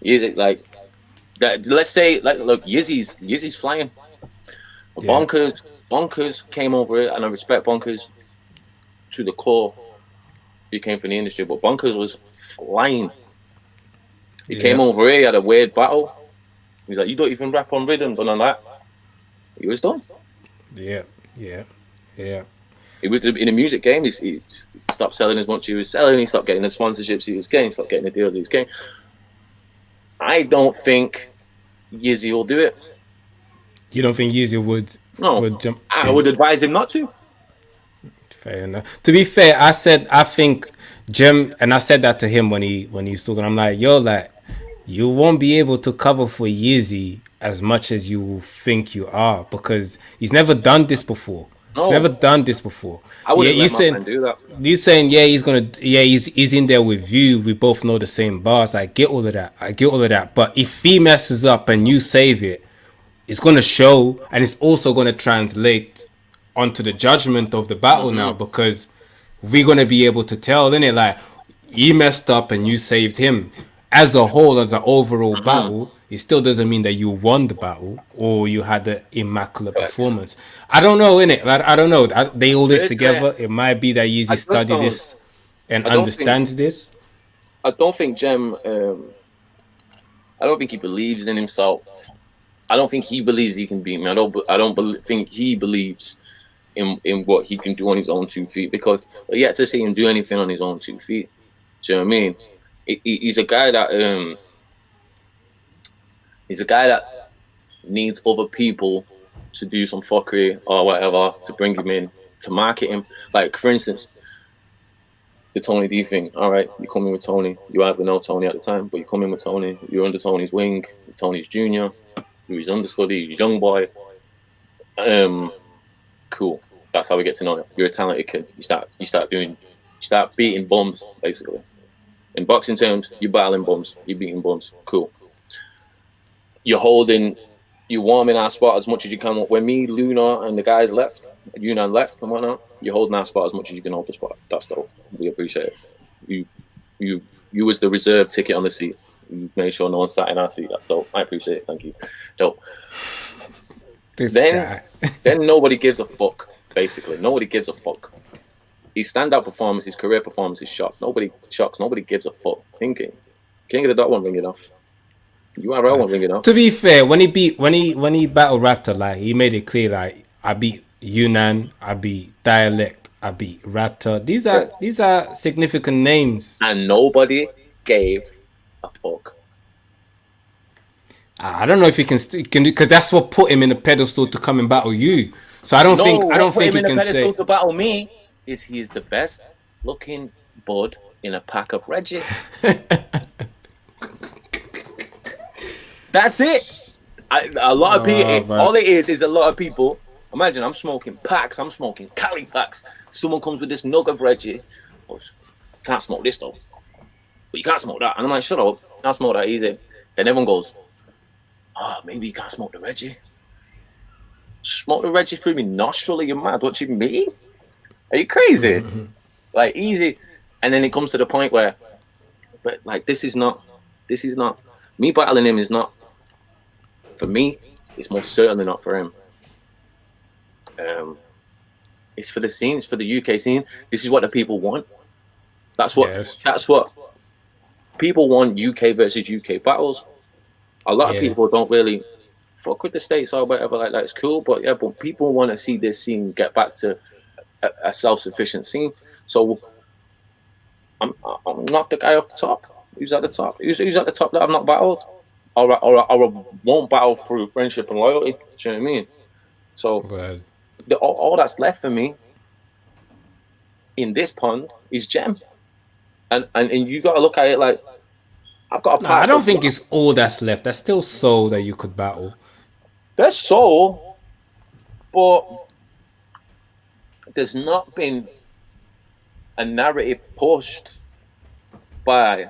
C: Yizzy. Like that. Let's say look, Yizzy's flying. But
B: Yeah.
C: Bonkers came over it, and I respect Bonkers to the core. He came from the industry, but Bonkers was flying. He came over here, he had a weird battle. He's like, you don't even rap on rhythm, done on that. He was done.
B: Yeah.
C: He was in the music game. He stopped selling as much as he was selling. He stopped getting the sponsorships he was getting. He stopped getting the deals he was getting. I don't think Yizzy will do it.
B: You don't think Yizzy would jump?
C: I would advise him not to.
B: Fair enough. To be fair, I think Jim, and I said that to him when he was talking. I'm like, yo, like, you won't be able to cover for Yizzy as much as you think you are, because he's never done this before.
C: No.
B: He's never done this before.
C: I wouldn't let my man do that.
B: You saying, he's in there with you. We both know the same bars. I get all of that. But if he messes up and you save it, it's gonna show, and it's also gonna translate onto the judgment of the battle now, because we're gonna be able to tell, innit? Like, he messed up and you saved him. As a whole, as an overall battle, it still doesn't mean that you won the battle or you had an immaculate performance. I don't know, innit? Like, I don't know. They all this together. It might be that Yeezy studied this and understands this.
C: I don't think Jem. I don't think he believes in himself. I don't think he believes he can beat me. I don't think he believes in what he can do on his own 2 feet, because yet to see him do anything on his own 2 feet. Do you know what I mean? He's a guy that needs other people to do some fuckery or whatever to bring him in, to market him. Like, for instance, the Tony D thing. All right, you come in with Tony. You either know Tony at the time, but you come in with Tony. You're under Tony's wing. Tony's junior. You're his understudy. He's young boy. Cool. That's how we get to know you. You're a talented kid. You start beating bums, basically. In boxing terms, you're battling bums. You're beating bums. Cool. You're warming our spot as much as you can. When me, Luna, and the guys left, Yunnan left and whatnot, you're holding our spot as much as you can hold the spot. That's dope. We appreciate it. You was the reserve ticket on the seat. You made sure no one sat in our seat. That's dope. I appreciate it. Thank you. Dope. Then nobody gives a fuck, basically. Nobody gives a fuck. His stand-up performance, his career performance is shocked. Nobody gives a fuck. King of the Dot won't ring it off. URL won't ring it off.
B: To be fair, when he battled Raptor, like, he made it clear, like, I beat Yunnan, I beat Dialect, I beat Raptor. These are significant names,
C: and nobody gave a fuck.
B: I don't know if he can do, because that's what put him in the pedestal to come and battle you. So I don't think he can say
C: to battle me is he is the best looking bud in a pack of Reggie. That's it. A lot of people. All it is a lot of people. Imagine I'm smoking packs. I'm smoking Cali packs. Someone comes with this nug of Reggie. Oh, can't smoke this though. But you can't smoke that. And I'm like, shut up. Can't smoke that easy. Then everyone goes, maybe you can't smoke the Reggie. Smoke the Reggie through me nostril? Are you mad? What do you mean? Are you crazy? Like, easy. And then it comes to the point where, but like, this is not me battling him is not for me. It's most certainly not for him. It's for the scene. It's for the UK scene. This is what the people want. That's what people want UK versus UK battles. A lot of people don't really fuck with the States or whatever like that. It's cool, but yeah, but people want to see this scene get back to a self-sufficient scene. So I'm not the guy off the top. Who's at the top? Who's at the top that I've not battled? Or I won't battle through friendship and loyalty. Do you know what I mean? So all that's left for me in this pond is Gem. And you got to look at it like, I've got a part.
B: I don't think it's all that's left. There's still Soul that you could battle.
C: There's Soul, but there's not been a narrative pushed by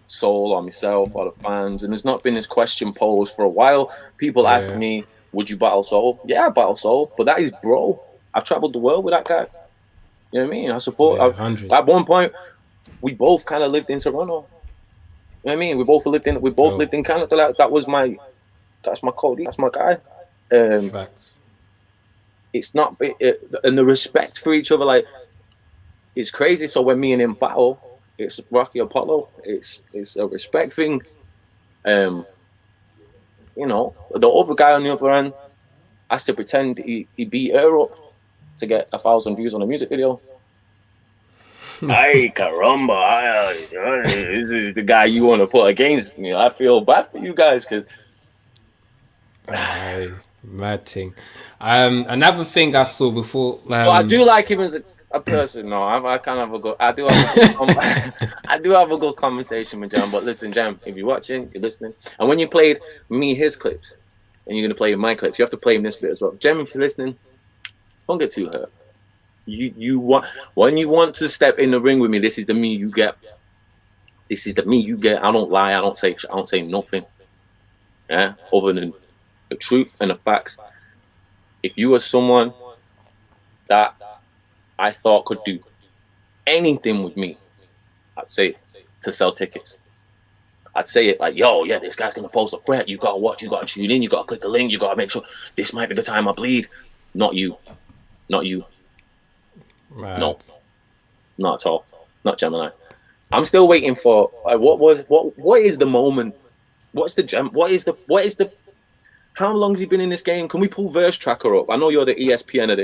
C: Soul or myself or the fans, and there's not been this question posed for a while. People ask me, would you battle Soul? Yeah, I battle Soul, but that is bro. I've traveled the world with that guy. You know what I mean? I support. At one point, we both kind of lived in Toronto. You know what I mean? We both lived in Canada. That's my KOTD. That's my guy.
B: Facts.
C: It's not, and the respect for each other, like, it's crazy. So when me and him battle, it's Rocky Apollo. It's a respect thing. You know, the other guy on the other end has to pretend he beat her up to get 1,000 views on a music video. Ay, caramba! This is the guy you want to put against me. I feel bad for you guys because.
B: Mad thing. Another thing I saw before.
C: Well, I do like him as a person. No, I can't have a good. I do have a good conversation with Jam. But listen, Jam, if you're watching, you're listening, and when you played me his clips, and you're gonna play my clips, you have to play him this bit as well. Jam, if you're listening, don't get too hurt. You want, when you want to step in the ring with me, this is the me you get. This is the me you get. I don't lie. I don't say nothing. Yeah, other than the truth and the facts. If you are someone that I thought could do anything with me, I'd say it to sell tickets. I'd say it like, yo, yeah, this guy's gonna post a threat. You gotta watch. You gotta tune in. You gotta click the link. You gotta make sure this might be the time I bleed. Not you.
B: Right.
C: No, not at all. Not Gemini. I'm still waiting for what is the moment? What's the gem? What is the? How long has he been in this game? Can we pull Verse Tracker up? I know you're the ESPN of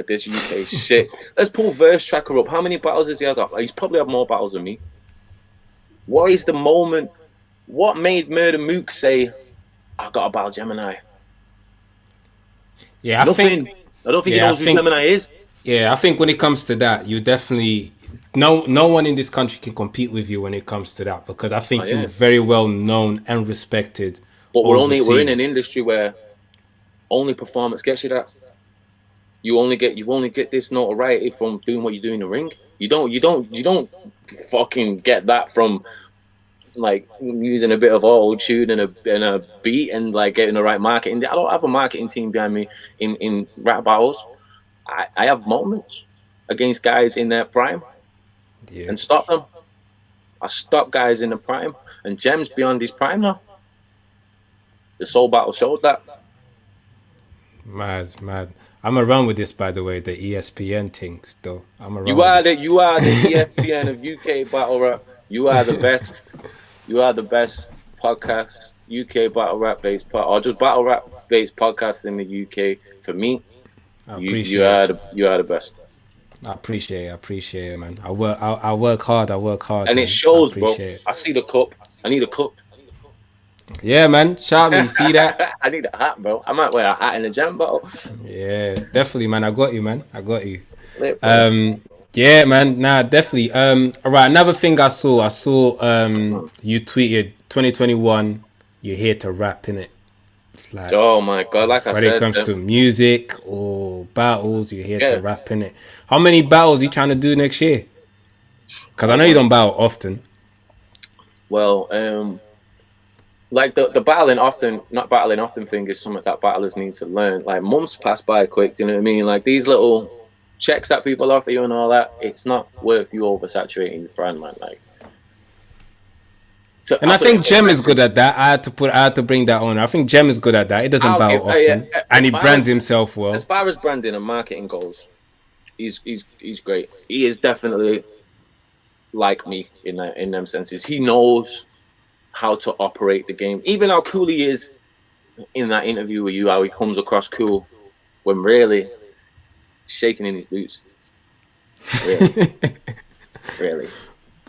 C: this UK shit. Let's pull Verse Tracker up. How many battles does he have? He's probably had more battles than me. What is the moment? What made Murder Mook say, "I got to battle Gemini"?
B: Yeah, I don't think
C: he knows who Gemini is.
B: Yeah, I think when it comes to that, you definitely no one in this country can compete with you when it comes to that, because I think you're very well known and respected.
C: But we're in an industry where only performance gets you that. You only get this notoriety from doing what you do in the ring. You don't fucking get that from like using a bit of auto tune and a beat and like getting the right marketing. I don't have a marketing team behind me in rap battles. I have moments against guys in their prime and stop them. I stop guys in the prime, and Gem's beyond his prime now. The Soul Battle showed that.
B: Mad. I'm around with this, by the way, the ESPN thing still. I'm around.
C: You are the ESPN of UK battle rap. You are the best. You are the best podcast, UK battle rap based or just battle rap based podcast in the UK. For me, you are the best.
B: I appreciate it, man. I work hard.
C: And it shows, bro. I see the cup. I need a cup.
B: Yeah, man. Shout me. See that?
C: I need a hat, bro. I might wear a hat in the jam battle.
B: Yeah, definitely, man. I got you, man. Yeah, man. Nah, definitely. All right. Another thing I saw you tweeted 2021. You're here to rap, innit? Like,
C: oh my god! Like I said, when
B: it comes to music or battles, you're here to rap, innit? How many battles are you trying to do next year? Because I know you don't battle often.
C: Well, like the not battling often thing is something that battlers need to learn. Like months pass by quick, do you know what I mean? Like these little checks that people offer you and all that, it's not worth you oversaturating your brand, man. Like,
B: and I think Jem is good at that. I had to bring that on. I think Jem is good at that. He doesn't battle often, and he brands himself well.
C: As far as branding and marketing goes, he's great. He is definitely like me in them senses. He knows how to operate the game. Even how cool he is in that interview with you, how he comes across cool when really shaking in his boots. Really. Really.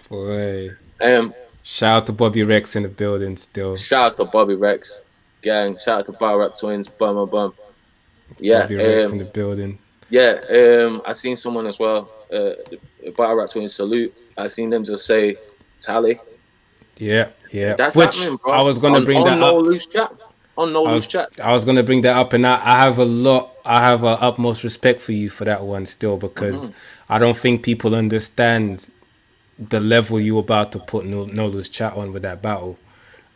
B: Boy.
C: Um,
B: Shout out to Bobby Rex in the building still.
C: Shout out to Bobby Rex, gang. Shout out to Bar Rap Twins. Bum. Yeah.
B: Bobby Rex in the building.
C: Yeah. I seen someone as well. Bar Rap Twins salute. I seen them just say tally.
B: Yeah.
C: That's
B: Which
C: happening, bro.
B: I was gonna bring that
C: no
B: up.
C: Loose chat. On no loose chat.
B: I was gonna bring that up, and I have a utmost respect for you for that one still, because I don't think people understand the level you about to put no loose chat on with that battle.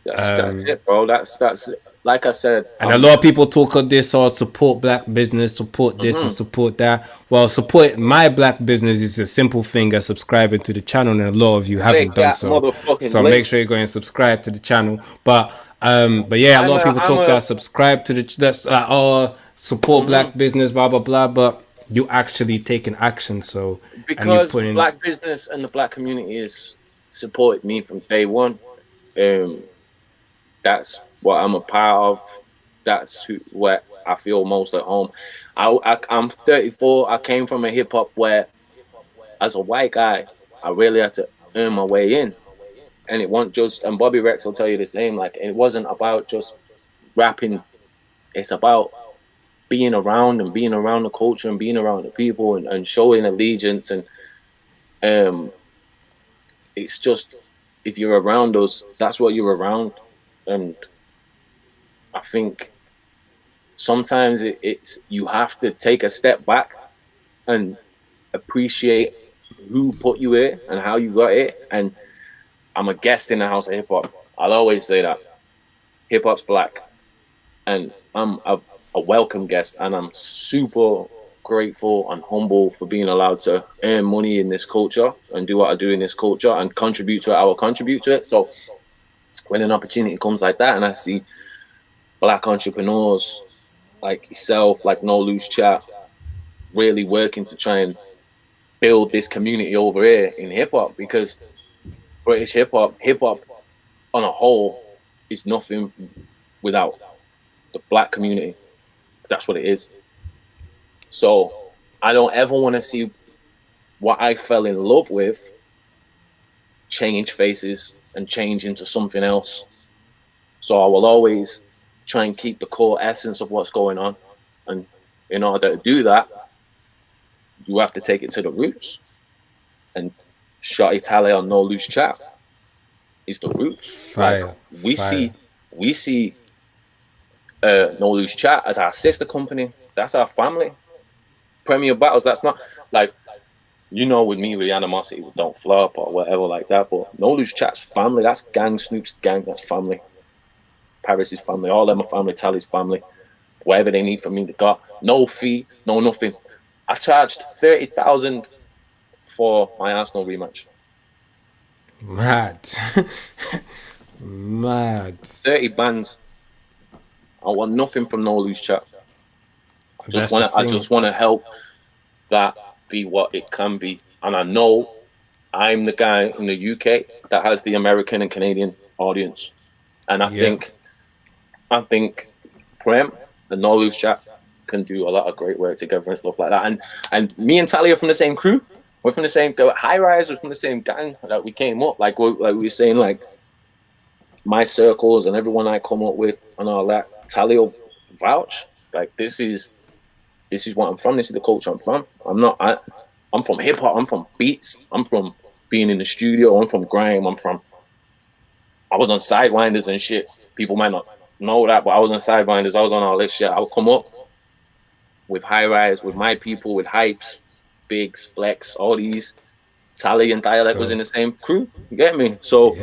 C: That's it, bro. That's like I said.
B: And a lot of people talk of this or support black business, support this and support that. Well, support my black business is a simple thing as subscribing to the channel, and a lot of you haven't done so. So make sure you go and subscribe to the channel. But yeah, a lot of people talk that subscribe to the support black business, blah blah blah. But you actually taking action. So
C: because black business and the black community has supported me from day one. That's what I'm a part of. That's where I feel most at home. I'm 34. I came from a hip hop where, as a white guy, I really had to earn my way in, and it wasn't just. And Bobby Rex will tell you the same. Like, it wasn't about just rapping. It's about being around the culture and being around the people and showing allegiance and it's just, if you're around us, that's what you're around. And I think sometimes it's you have to take a step back and appreciate who put you here and how you got it. And I'm a guest in the house of hip hop. I'll always say that hip hop's black, and I'm a welcome guest, and I'm super grateful and humble for being allowed to earn money in this culture and do what I do in this culture and contribute to it. I will contribute to it. So when an opportunity comes like that, and I see black entrepreneurs like yourself, like No Loose Chat, really working to try and build this community over here in hip hop, because British hip hop on a whole is nothing without the black community. That's what it is. So I don't ever want to see what I fell in love with change faces and change into something else. So I will always try and keep the core essence of what's going on. And in order to do that, you have to take it to the roots. And Shotty Tally on No Loose Chat is the roots.
B: Fire.
C: Like, we see No Loose Chat as our sister company. That's our family. Premier Battles, that's not like, you know, with me, with the animosity, with Don't Flop or whatever like that. But No Loose Chat's family. That's gang. Snoop's gang. That's family. Paris is family. All of them are family. Tally's family. Whatever they need from me, they got. No fee, no nothing. I charged 30,000 for my Arsenal rematch.
B: Mad.
C: 30 bands. I want nothing from No Loose Chat. I just want to help that be what it can be. And I know I'm the guy in the UK that has the American and Canadian audience. And I think Prem, the No Loose Chat, can do a lot of great work together and stuff like that. And me and Tally are from the same crew. We're from the same High Rise. We're from the same gang that we came up. Like we were saying, like my circles and everyone I come up with and all that. Tally will vouch. Like this is what I'm from. This is the culture I'm from. I'm from hip hop. I'm from beats. I'm from being in the studio. I'm from grime. I was on Sidewinders and shit. People might not know that, but I was on Sidewinders. I was on all this shit. I would come up with High Rise, with my people, with Hypes, Biggs, Flex, all these. Tally and Dialect was in the same crew. You get me? So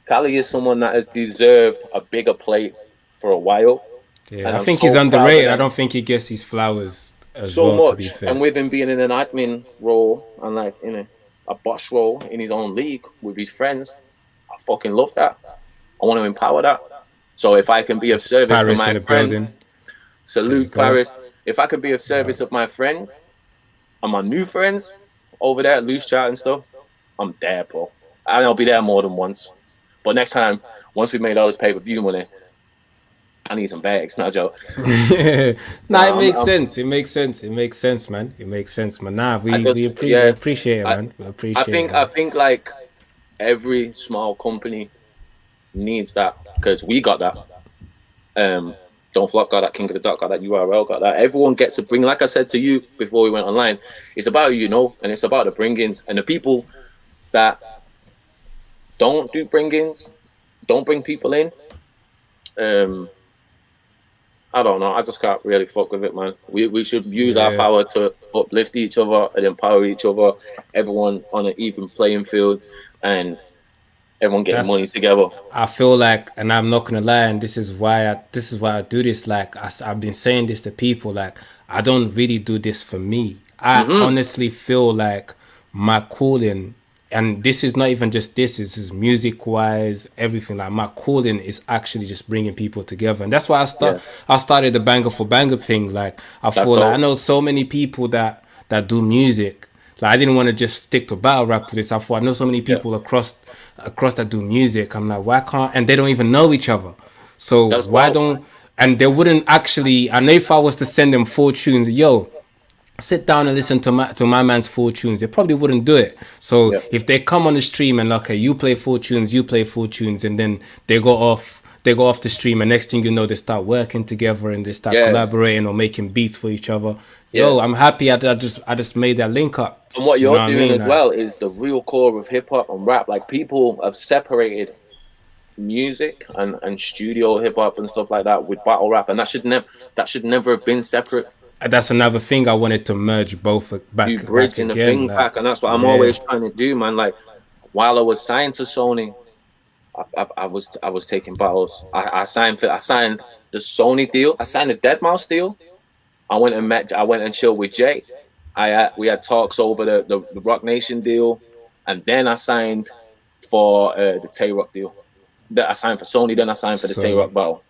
C: Tally is someone that has deserved a bigger plate for a while.
B: Yeah, I think he's underrated. I don't think he gets his flowers as well,
C: much.
B: To be fair.
C: And with him being in an admin role and like in a boss role in his own league with his friends, I fucking love that. I want to empower that. So if I can be of service
B: Paris
C: to my
B: in the
C: friend,
B: building.
C: Salute Paris. If I could be of service of my friend and my new friends over there at Loose Chat and stuff, I'm there, bro. And I'll be there more than once. But next time, once we made all this pay-per-view money, I need some bags, not a joke.
B: Nah, it makes sense. It makes sense. It makes sense, man. It makes sense, man. Nah, we appreciate it, man. We appreciate it.
C: I think like every small company needs that because we got that. Don't Flop got that, King of the Dot got that, URL got that. Everyone gets to bring, like I said to you before we went online, it's about you know, and it's about the bring-ins and the people that don't do bring-ins, don't bring people in. I don't know. I just can't really fuck with it, man. We should use our power to uplift each other and empower each other. Everyone on an even playing field, and everyone getting money together.
B: I feel like, and I'm not gonna lie, and this is why I do this. Like I've been saying this to people. Like I don't really do this for me. I honestly feel like my calling. And this is not even just this is music wise, everything. Like my calling is actually just bringing people together. And that's why I started the Banger for Banger thing. Like I feel like I know so many people that do music. Like I didn't want to just stick to battle rap for this. I thought I know so many people across that do music. I'm like, why can't, and they don't even know each other. So why don't, and they wouldn't actually, I know if I was to send them 4 tunes, yo, sit down and listen to my man's 4 tunes, they probably wouldn't do it. So if they come on the stream and okay, you play 4 tunes, and then they go off the stream, and next thing you know, they start working together and they start collaborating or making beats for each other. Yo, I'm happy I just made that link up.
C: And what you're doing as well is the real core of hip hop and rap. Like people have separated music and studio hip hop and stuff like that with battle rap, and that should never have been separate.
B: That's another thing I wanted to merge both back.
C: You bridging the thing back, and that's what I'm always trying to do, man. Like while I was signed to Sony, I was taking battles. I signed the Sony deal. I signed the Deadmau5 deal. I went and chilled with Jay. We had talks over the Rock Nation deal, and then I signed for the Tay Rock deal. I signed for Sony, then I signed for the Tay Rock battle.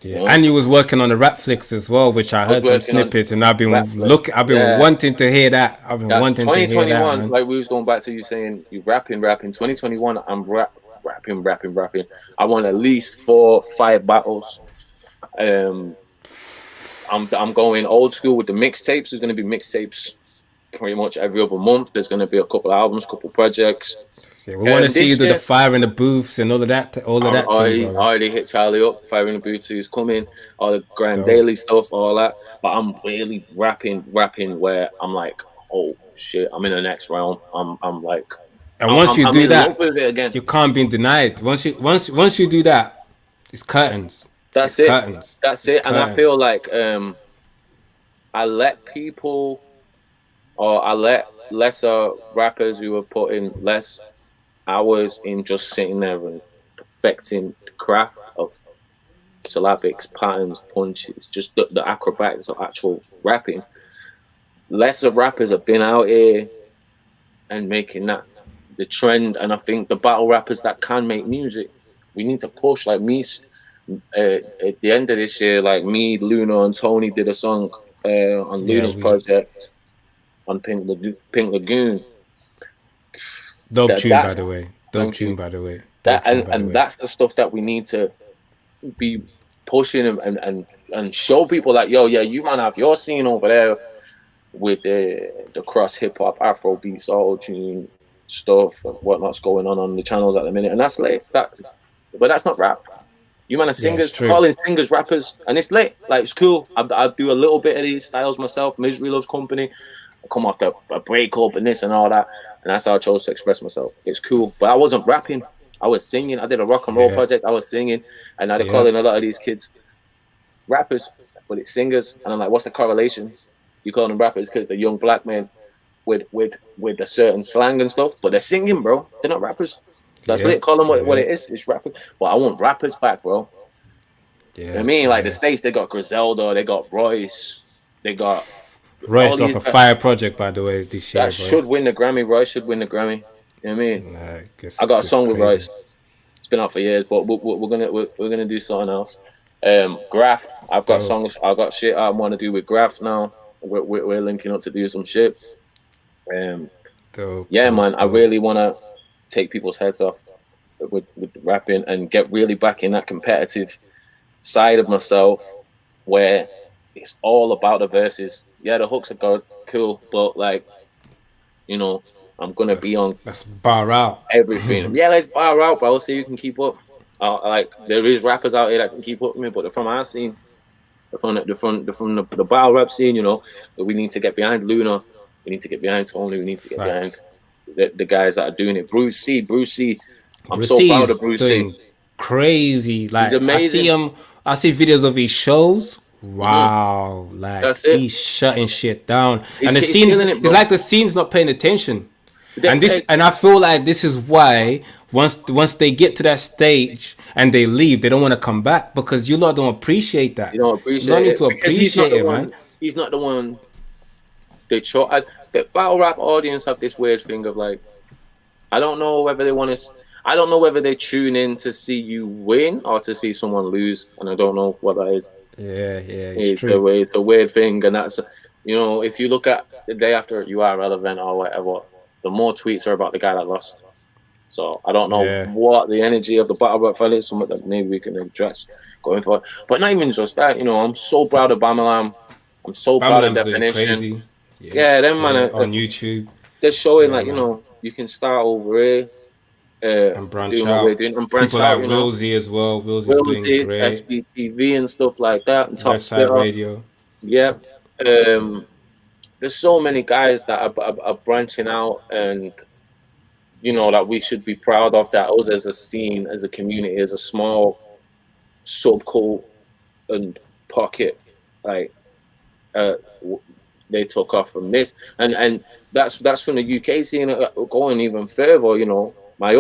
B: Yeah, and you was working on the rap flicks as well, which I heard some snippets, and I've been wanting to hear that. I've been wanting to hear that. 2021,
C: like we was going back to you saying you rapping. 2021, I'm rapping. I want at least 4-5 battles. I'm going old school with the mixtapes. There's going to be mixtapes pretty much every other month. There's going to be a couple albums, couple projects.
B: Yeah, we want to see you do the fire in the booths and all of that. I
C: already hit Charlie up. Fire in the booths, who's coming, all the Grand Daily stuff, all that. But I'm really rapping where I'm like, oh shit, I'm in the next realm. I'm like,
B: and once you do that, you can't be denied. Once you do that, it's curtains.
C: That's it. And I feel like I let people, or I let lesser rappers who are putting less hours in just sitting there and perfecting the craft of syllabics, patterns, punches, just the acrobatics of actual rapping. Lesser rappers have been out here and making that the trend, and I think the battle rappers that can make music, we need to push. Like me, at the end of this year, like me, Luna, and Tony did a song on Luna's project on Pink Lagoon.
B: Dope tune, by the way.
C: That's the stuff that we need to be pushing and show people like, yo, yeah, you might have your scene over there with the cross hip hop, Afro beats, auto tune stuff, and whatnot's going on the channels at the minute, and that's lit. But that's not rap. You man are singers, calling singers rappers, and it's lit. Like it's cool. I do a little bit of these styles myself. Misery Loves Company. I come off a breakup and this and all that, and that's how I chose to express myself. It's cool, but I wasn't rapping. I was singing. I did a rock and roll project. I was singing, and now they're calling a lot of these kids rappers, but it's singers. And I'm like, what's the correlation? You call them rappers because they're young black men with a certain slang and stuff, but they're singing, bro. They're not rappers. That's lit. Call them what it is. It's rapping. But I want rappers back, bro. Yeah. You know what I mean, like the States, they got Griselda, they got Royce, they got
B: Royce off a fire project, by the way, this year.
C: That should win the Grammy. Royce should win the Grammy. You know what I mean? I got a song with Royce. It's been out for years, but we're gonna do something else. Graph, I've got songs. I've got shit I want to do with Graph now. We're linking up to do some shit.
B: Dope,
C: yeah,
B: dope,
C: man, I
B: dope.
C: really want to take people's heads off with rapping and get really back in that competitive side of myself where it's all about the verses. Yeah, the hooks are good, cool, but like, you know, I'm gonna be on
B: That's bar out.
C: everything. Yeah, let's bar out, bro. See who can keep up. Like there is rappers out here that can keep up with me, but they're from our scene, they're from the battle rap scene. You know, but we need to get behind Luna. We need to get behind Tony. We need to get behind
B: Facts.
C: the guys that are doing it. Bruce C. I'm
B: Bruce
C: so
B: C
C: proud of
B: is
C: Bruce C.
B: doing crazy.
C: He's
B: Like I see
C: amazing.
B: him, I see videos of his shows. Wow, like
C: That's it.
B: he's shutting shit down,
C: He's
B: and the
C: he's
B: scenes.
C: killing it,
B: It's
C: bro.
B: like the scene's not paying attention, and
C: They-
B: I feel like this is why once they get to that stage and they leave, they don't want to come back because you lot don't appreciate that.
C: You don't
B: You
C: appreciate
B: lot need
C: it
B: to
C: because he's not
B: appreciate
C: the
B: it, man.
C: one. He's not the one. The battle rap audience have this weird thing of like, I don't know whether they want to. I don't know whether they tune in to see you win or to see someone lose, and I don't know what that is.
B: Yeah, it's true.
C: It's a weird thing, and that's, you know, if you look at the day after you are relevant or whatever, the more tweets are about the guy that lost. So I don't know
B: Yeah.
C: what the energy of the battle rap fella is, something that maybe we can address going forward. But not even just that, you know, I'm so proud of Bamalam. I'm so proud of
B: Bamalam's doing
C: Definition.
B: crazy.
C: Yeah, them man,
B: on YouTube
C: they're showing
B: Yeah,
C: like, you
B: man.
C: know, you can start over here,
B: and branch
C: doing what
B: out.
C: we're doing and branch
B: People
C: out,
B: like
C: you know.
B: Wilsey as well. Wilsey's doing
C: Wilsey,
B: great.
C: SBTV and stuff like that, and Top
B: West Side
C: Spitter.
B: Radio.
C: Yeah. There's so many guys that are branching out, and you know that we should be proud of that. Us as a scene, as a community, as a small subcult and pocket, like they took off from this, and that's from the UK scene going even further. You know, I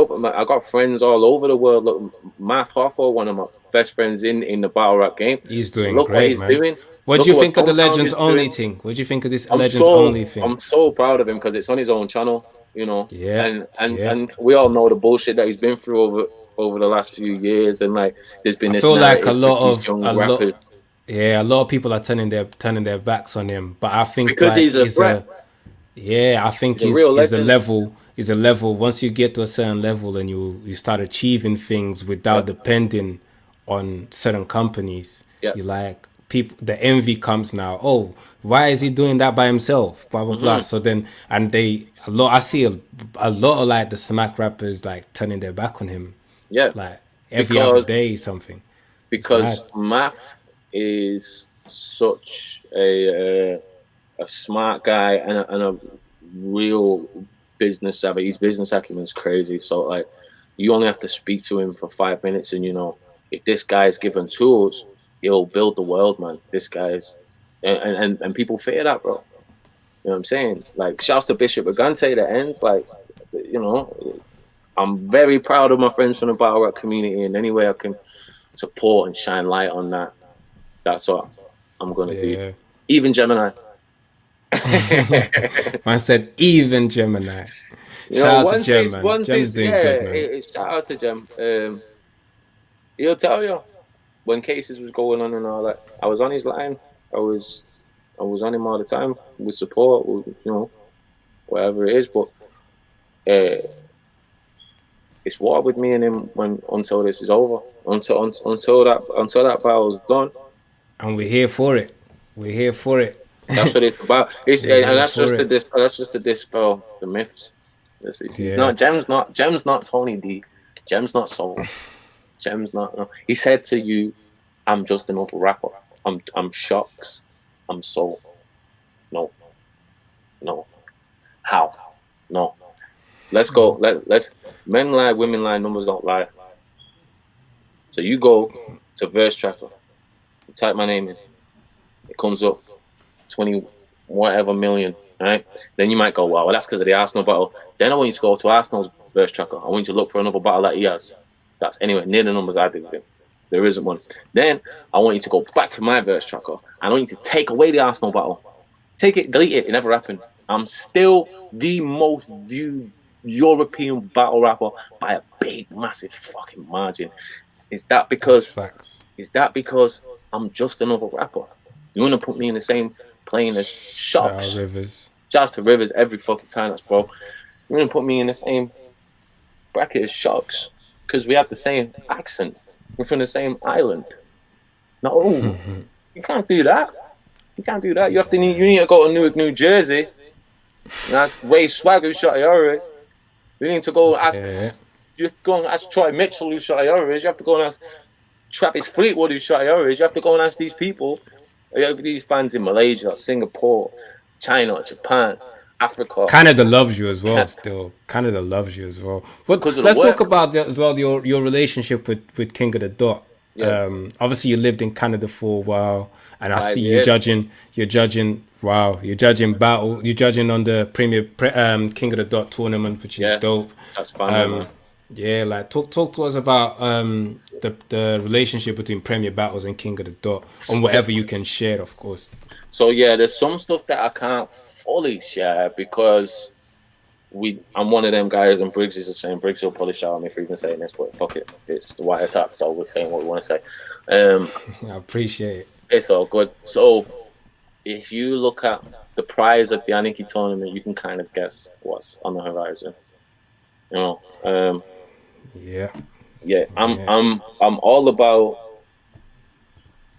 C: got friends all over the world. Look, Math Horroh, one of my best friends in the battle rap game.
B: He's doing
C: Look
B: great,
C: what he's
B: man.
C: doing.
B: What
C: Look
B: do you
C: at
B: think of the
C: Compound
B: Legends
C: is
B: Only
C: doing.
B: thing? What do you think of this
C: I'm
B: Legends Only thing?
C: so proud of him because it's on his own channel, you know.
B: Yeah,
C: And we all know the bullshit that he's been through over the last few years, and like there's been
B: I
C: this
B: feel like
C: narrative with these young rappers.
B: a lot of people are turning their backs on him. But I think
C: Because
B: like,
C: he's a threat.
B: I think
C: He's a real
B: he's a
C: legend.
B: level. He's a level. Once you get to a certain level and you start achieving things without depending on certain companies,
C: Yeah.
B: you like people. The envy comes now. Oh, why is he doing that by himself? Blah blah blah. So then, I see a lot of like the smack rappers like turning their back on him.
C: Yeah.
B: Like every other day something.
C: Because
B: mad.
C: Math is such a smart guy and a real business savvy. His business acumen's crazy. So like, you only have to speak to him for 5 minutes, and you know, if this guy's given tools, he'll build the world, man. This guy's and people fear that, bro. You know what I'm saying? Like, shouts to Bishop Agante that ends. Like, you know, I'm very proud of my friends from the battle rap community, and any way I can support and shine light on that, that's what I'm gonna do. Even Gemini.
B: Man said even Gemini.
C: You
B: Shout
C: know,
B: out to Gem, man. Gem's doing good, man.
C: Shout out to Gem. He'll tell you when cases was going on and all that. I was on his line. I was on him all the time with support, with, you know, whatever it is. But it's war with me and him until this is over. Until that battle's done.
B: And we're here for it. We're here for it.
C: That's what it's about. That's just to dispel the myths. He's not Gem's not Tony D. Gem's not Soul. Gem's not. No. He said to you, "I'm just another rapper. I'm Shocks. I'm Soul." No. How? No. Let's go. Let's men lie, women lie, numbers don't lie. So you go to Verse Tracker, you type my name in, it comes up 20 whatever million, right? Then you might go, wow, well, that's because of the Arsenal battle. Then I want you to go to Arsenal's Verse Tracker. I want you to look for another battle that he has that's anywhere near the numbers I did with him. There isn't one. Then I want you to go back to my Verse Tracker. I want you to take away the Arsenal battle. Take it, delete it. It never happened. I'm still the most viewed European battle rapper by a big, massive fucking margin. Is that because I'm just another rapper? You want to put me in the same plane as Shots?
B: Rivers.
C: Shouts to Rivers every fucking time, that's bro. You wouldn't put me in the same bracket as Shocks because we have the same accent. We're from the same island. No, you can't do that. You can't do that. You need to go to Newark, New Jersey. And ask Ray Swag who Shotty Horroh is. You need to go ask. You have to go and ask Troy Mitchell who Shotty Horroh is. You have to go and ask Travis Fleetwood who Shotty Horroh is. You have to go and ask these people. You have these fans in Malaysia, Singapore, China, Japan, Africa.
B: Canada loves you as well. Still, Canada loves you as well. But let's talk about that as well. Your relationship with King of the Dot. Yeah. Obviously, you lived in Canada for a while, and I see you judging. You're judging. Wow, you're judging battle. You're judging on the Premier King of the Dot tournament, which is dope.
C: That's fun.
B: Yeah, like talk to us about the relationship between Premier Battles and King of the Dot, on whatever you can share, of course.
C: So yeah, there's some stuff that I can't fully share because I'm one of them guys, and Briggs is the same. Briggs will probably shout at me for even saying this, but fuck it, it's the White Attack, so we're saying what we want to say.
B: I appreciate it.
C: It's all good. So if you look at the prize at the Aniki tournament, you can kind of guess what's on the horizon. You know, yeah. I'm all about.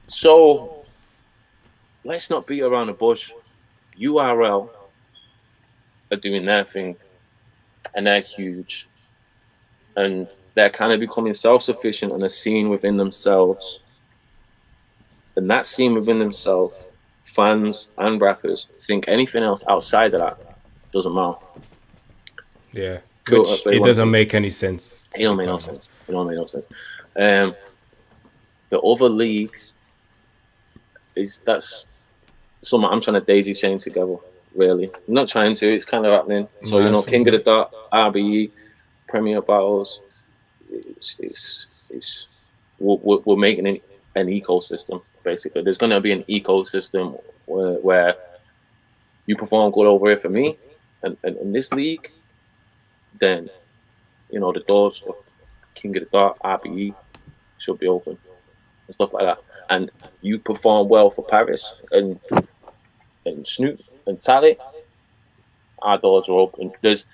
C: So let's not beat around the bush. URL are doing their thing, and they're huge, and they're kind of becoming self-sufficient and a scene within themselves. And that scene within themselves, fans and rappers think anything else outside of that doesn't matter.
B: Yeah, which it doesn't make any sense.
C: It don't make no sense. It don't make no sense. The other leagues that's something I'm trying to daisy chain together. Really, I'm not trying to. It's kind of happening. So you know, King of the Dot, RBE, Premier Battles. We're making an ecosystem. Basically, there's going to be an ecosystem where you perform good over here for me, and in this league, then you know the doors of King of the Dot, RBE should be open and stuff like that. And you perform well for Paris and Snoop and Tally, our doors are open. This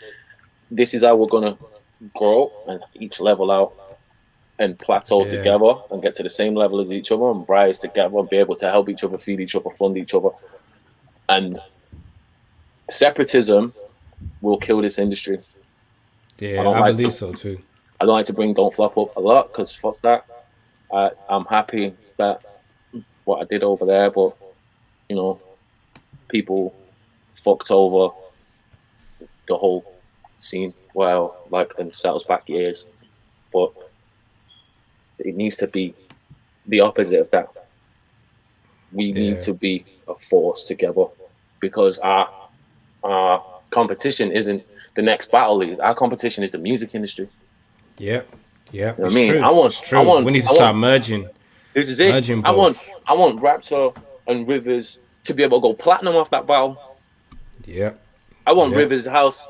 C: is how we're gonna grow and each level out and plateau together and get to the same level as each other and rise together and be able to help each other, feed each other, fund each other. And separatism will kill this industry.
B: Yeah, I believe so too.
C: I don't like to bring Don't Flop up a lot because fuck that. I'm happy that what I did over there, but you know, people fucked over the whole scene well, like, and set us back years. But it needs to be the opposite of that. We need to be a force together because our competition isn't the next battle league. Our competition is the music industry.
B: Yeah. You know
C: what I mean? True.
B: We need to start merging.
C: This is it. I want Raptor and Rivers to be able to go platinum off that battle.
B: Yeah.
C: I want Rivers' house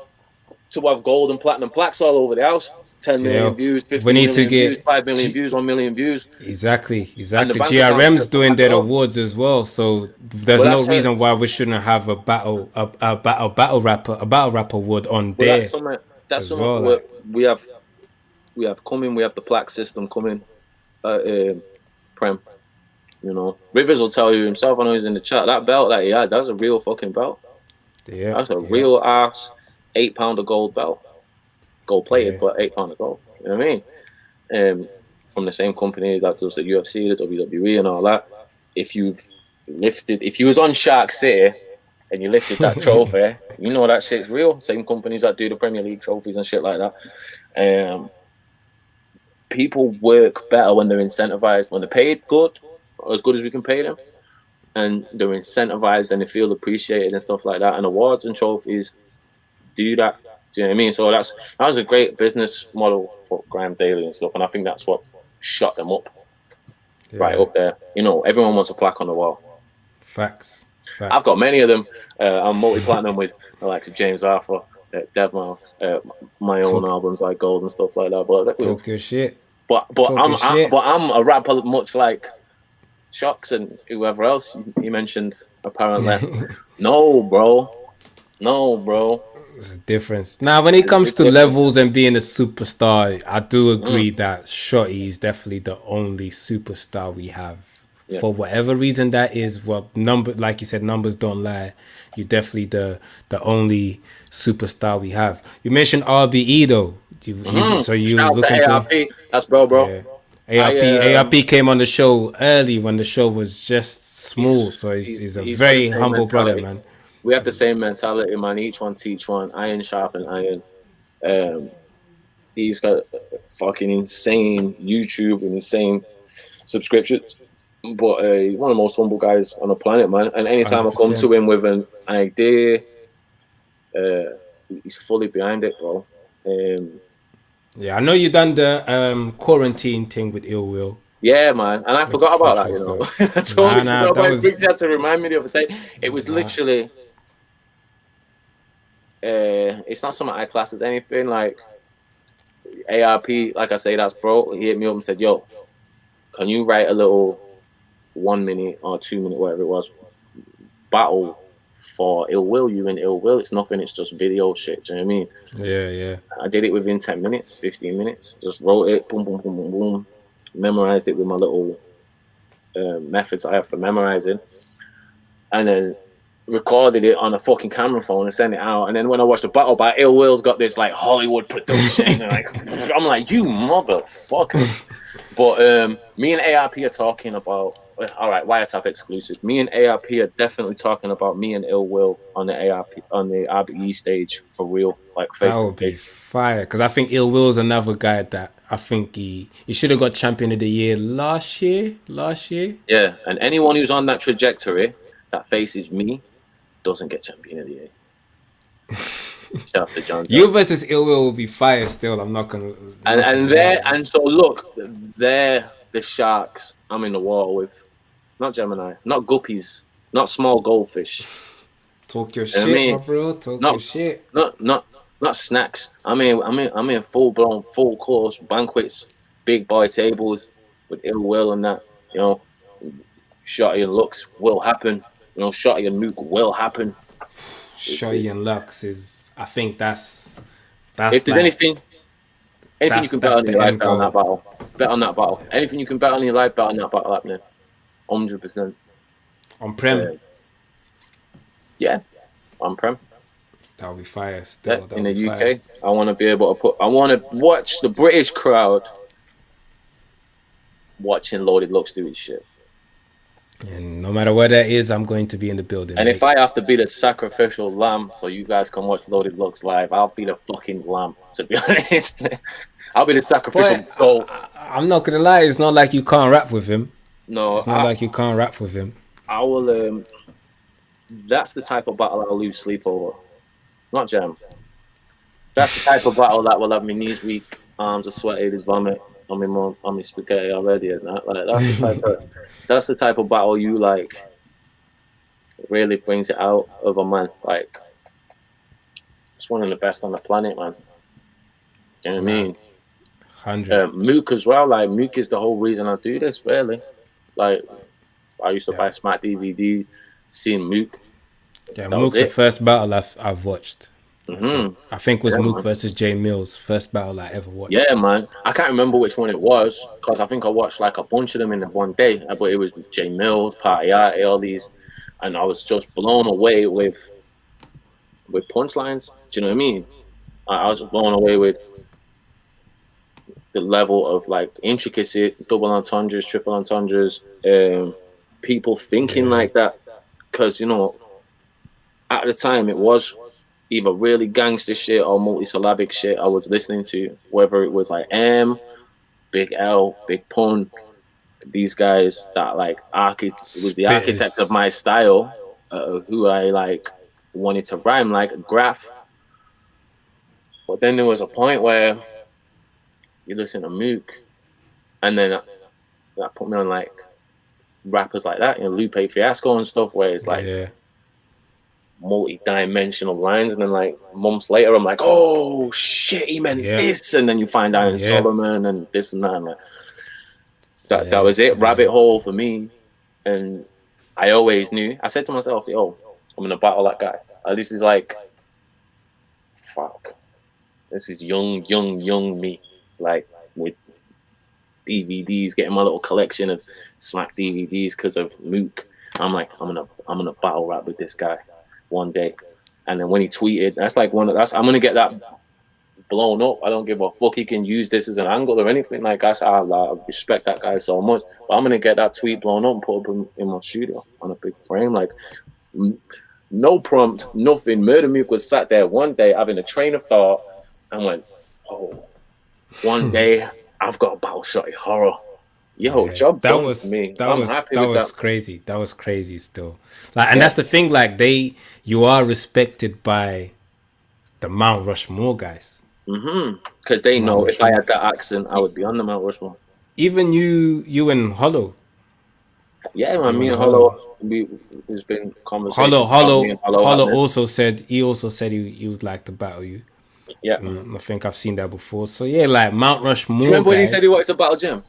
C: to have gold and platinum plaques all over the house. 10 million views, 15 million views, 5 million views, 1 million views.
B: Exactly. GRM's doing their awards as well, so there's no reason why we shouldn't have a battle rapper award on there.
C: That's something we have coming. We have the plaque system coming. Prem, you know, Rivers will tell you himself. I know he's in the chat. That belt that he had, that's a real fucking belt.
B: Yeah,
C: that's a real ass 8 pound of gold belt, gold plated, but 8 pound of gold. You know what I mean? From the same company that does the UFC, the WWE, and all that. If you was on Shark City and you lifted that trophy, you know that shit's real. Same companies that do the Premier League trophies and shit like that. People work better when they're incentivized, when they're paid good, or as good as we can pay them, and they're incentivized and they feel appreciated and stuff like that. And awards and trophies do that. Do you know what I mean? So that was a great business model for Graham Daly and stuff, and I think that's what shut them up right up there. You know, everyone wants a plaque on the wall.
B: Facts.
C: I've got many of them. I'm multi-platinum with the likes of James Arthur, Deadmau5, my own albums like Gold and stuff like that. But
B: talk your shit.
C: But I'm a rapper much like Shocks and whoever else you mentioned apparently. No, bro.
B: There's a difference. Now, when it comes to levels and being a superstar, I do agree that Shotty is definitely the only superstar we have.
C: Yeah.
B: For whatever reason that is, well, like you said, numbers don't lie. You're definitely the only superstar we have. You mentioned RBE though. So you
C: Shout out
B: look
C: to
B: into
C: ARP. That's bro.
B: Yeah. ARP came on the show early when the show was just small. So he's a very humble brother, man.
C: We have the same mentality, man. Each one teach one. Iron sharpen iron. He's got fucking insane YouTube and insane subscriptions. But he's one of the most humble guys on the planet, man. And anytime 100%. I come to him with an idea, he's fully behind it, bro. Yeah,
B: I know you done the quarantine thing with Ill Will.
C: Yeah, man. And I forgot about that, you know. I totally forgot about it. You had to remind me the other day. It was literally... it's not something I class as anything. Like, ARP, like I say, that's bro. He hit me up and said, yo, can you write a little 1 minute or 2 minute, whatever it was, battle for Ill Will, you and Ill Will? It's nothing, it's just video shit, do you know what I mean?
B: Yeah.
C: I did it within 10 minutes, 15 minutes. Just wrote it, boom, boom, boom, boom, boom. Memorized it with my little methods I have for memorizing. And then recorded it on a fucking camera phone and sent it out. And then when I watched the battle back, Ill Will's got this like Hollywood production. I'm like, you motherfucker. But me and ARP are talking about, all right, Wiretap exclusive. Me and ARP are definitely talking about me and Ill Will on the RBE stage for real, like face
B: to face. That would be fire, because I think Ill Will's another guy that I think he should have got champion of the year last year.
C: Yeah, and anyone who's on that trajectory that faces me doesn't get champion of the year. Shout out to John.
B: You versus Ill Will be fire still. I'm not gonna.
C: And so look, they're the sharks I'm in the water with, not Gemini, not guppies, not small goldfish.
B: Talk your shit, my bro. Talk your shit.
C: Not snacks. I'm in full blown, full course banquets, big boy tables with Ill Will and that. You know, Shotty and Lux will happen. You know, Shotty and Mook will happen.
B: Shotty and Lux is, I think that's
C: if there's anything you can bet on your life, bet on that battle. Bet on that battle. Anything you can bet on your life, bet on that battle happening. 100%.
B: On Prem?
C: Yeah, on Prem.
B: That would be fire still.
C: Yeah, in the UK. Fire. I want to be able to I want to watch the British crowd watching Loaded Lux do his shit.
B: And no matter where that is, I'm going to be in the building.
C: And if I have to be the sacrificial lamb so you guys can watch Loaded Lux live, I'll be the fucking lamb, to be honest. I'll be the sacrificial soul.
B: I'm not going to lie, it's not like you can't rap with him.
C: No.
B: It's not like you can't rap with him.
C: I will, that's the type of battle I'll lose sleep over. Not jam. That's the type of battle that will have my knees weak, arms are sweaty, there's vomit on my spaghetti already and that. Like, that's the type of battle you like really brings it out of a man. Like, it's one of the best on the planet, man. Do you know what I mean?
B: 100.
C: Mook as well. Like, Mook is the whole reason I do this, really. Like, I used to buy Smart DVDs, seeing Mook.
B: Yeah, Mook's the first battle I've watched.
C: Mm-hmm.
B: I think it was Mook versus Jay Mills, first battle I ever watched.
C: Yeah, man. I can't remember which one it was because I think I watched like a bunch of them in one day. But it was Jay Mills, Party Art, all these, and I was just blown away with punchlines. Do you know what I mean? I was blown away with the level of like intricacy, double entendres, triple entendres, people thinking like that. Because, you know, at the time it was either really gangster shit or multisyllabic shit I was listening to, whether it was like M, Big L, Big Pun, these guys that like was the architect of my style, who I like wanted to rhyme like Graph. But then there was a point where you listen to Mook, and then that put me on like rappers like that, you know, Lupe Fiasco and stuff, where it's like multi-dimensional lines, and then like months later I'm like, oh shit, he meant this, and then you find out in Solomon and this and that, and like, that was it, rabbit hole for me. And I always knew, I said to myself, yo, I'm gonna battle that guy. This is like fuck. This is young me. Like, with DVDs, getting my little collection of Smack DVDs because of Mook. I'm like, I'm gonna battle rap with this guy one day. And then when he tweeted, I'm gonna get that blown up. I don't give a fuck. He can use this as an angle or anything. Like, I respect that guy so much. But I'm gonna get that tweet blown up and put up in my studio on a big frame. Like, no prompt, nothing. Murder Mook was sat there one day having a train of thought and went, oh, one day I've got to battle Shotty Horroh. Yo, job
B: that
C: done
B: was
C: for me.
B: that
C: I'm
B: was
C: happy
B: that
C: with
B: was
C: that.
B: crazy. That was crazy still. Like, and that's the thing. Like, you are respected by the Mount Rushmore guys.
C: Because they know if I had that accent, I would be on the Mount Rushmore.
B: Even you and Hollow.
C: Yeah, man. Me and Hollow, there's been conversations.
B: Hollow also said he would like to battle you.
C: Yeah,
B: I think I've seen that before. So yeah, like Mount Rushmore.
C: Do you remember when he
B: guys,
C: said he wanted to battle Jim?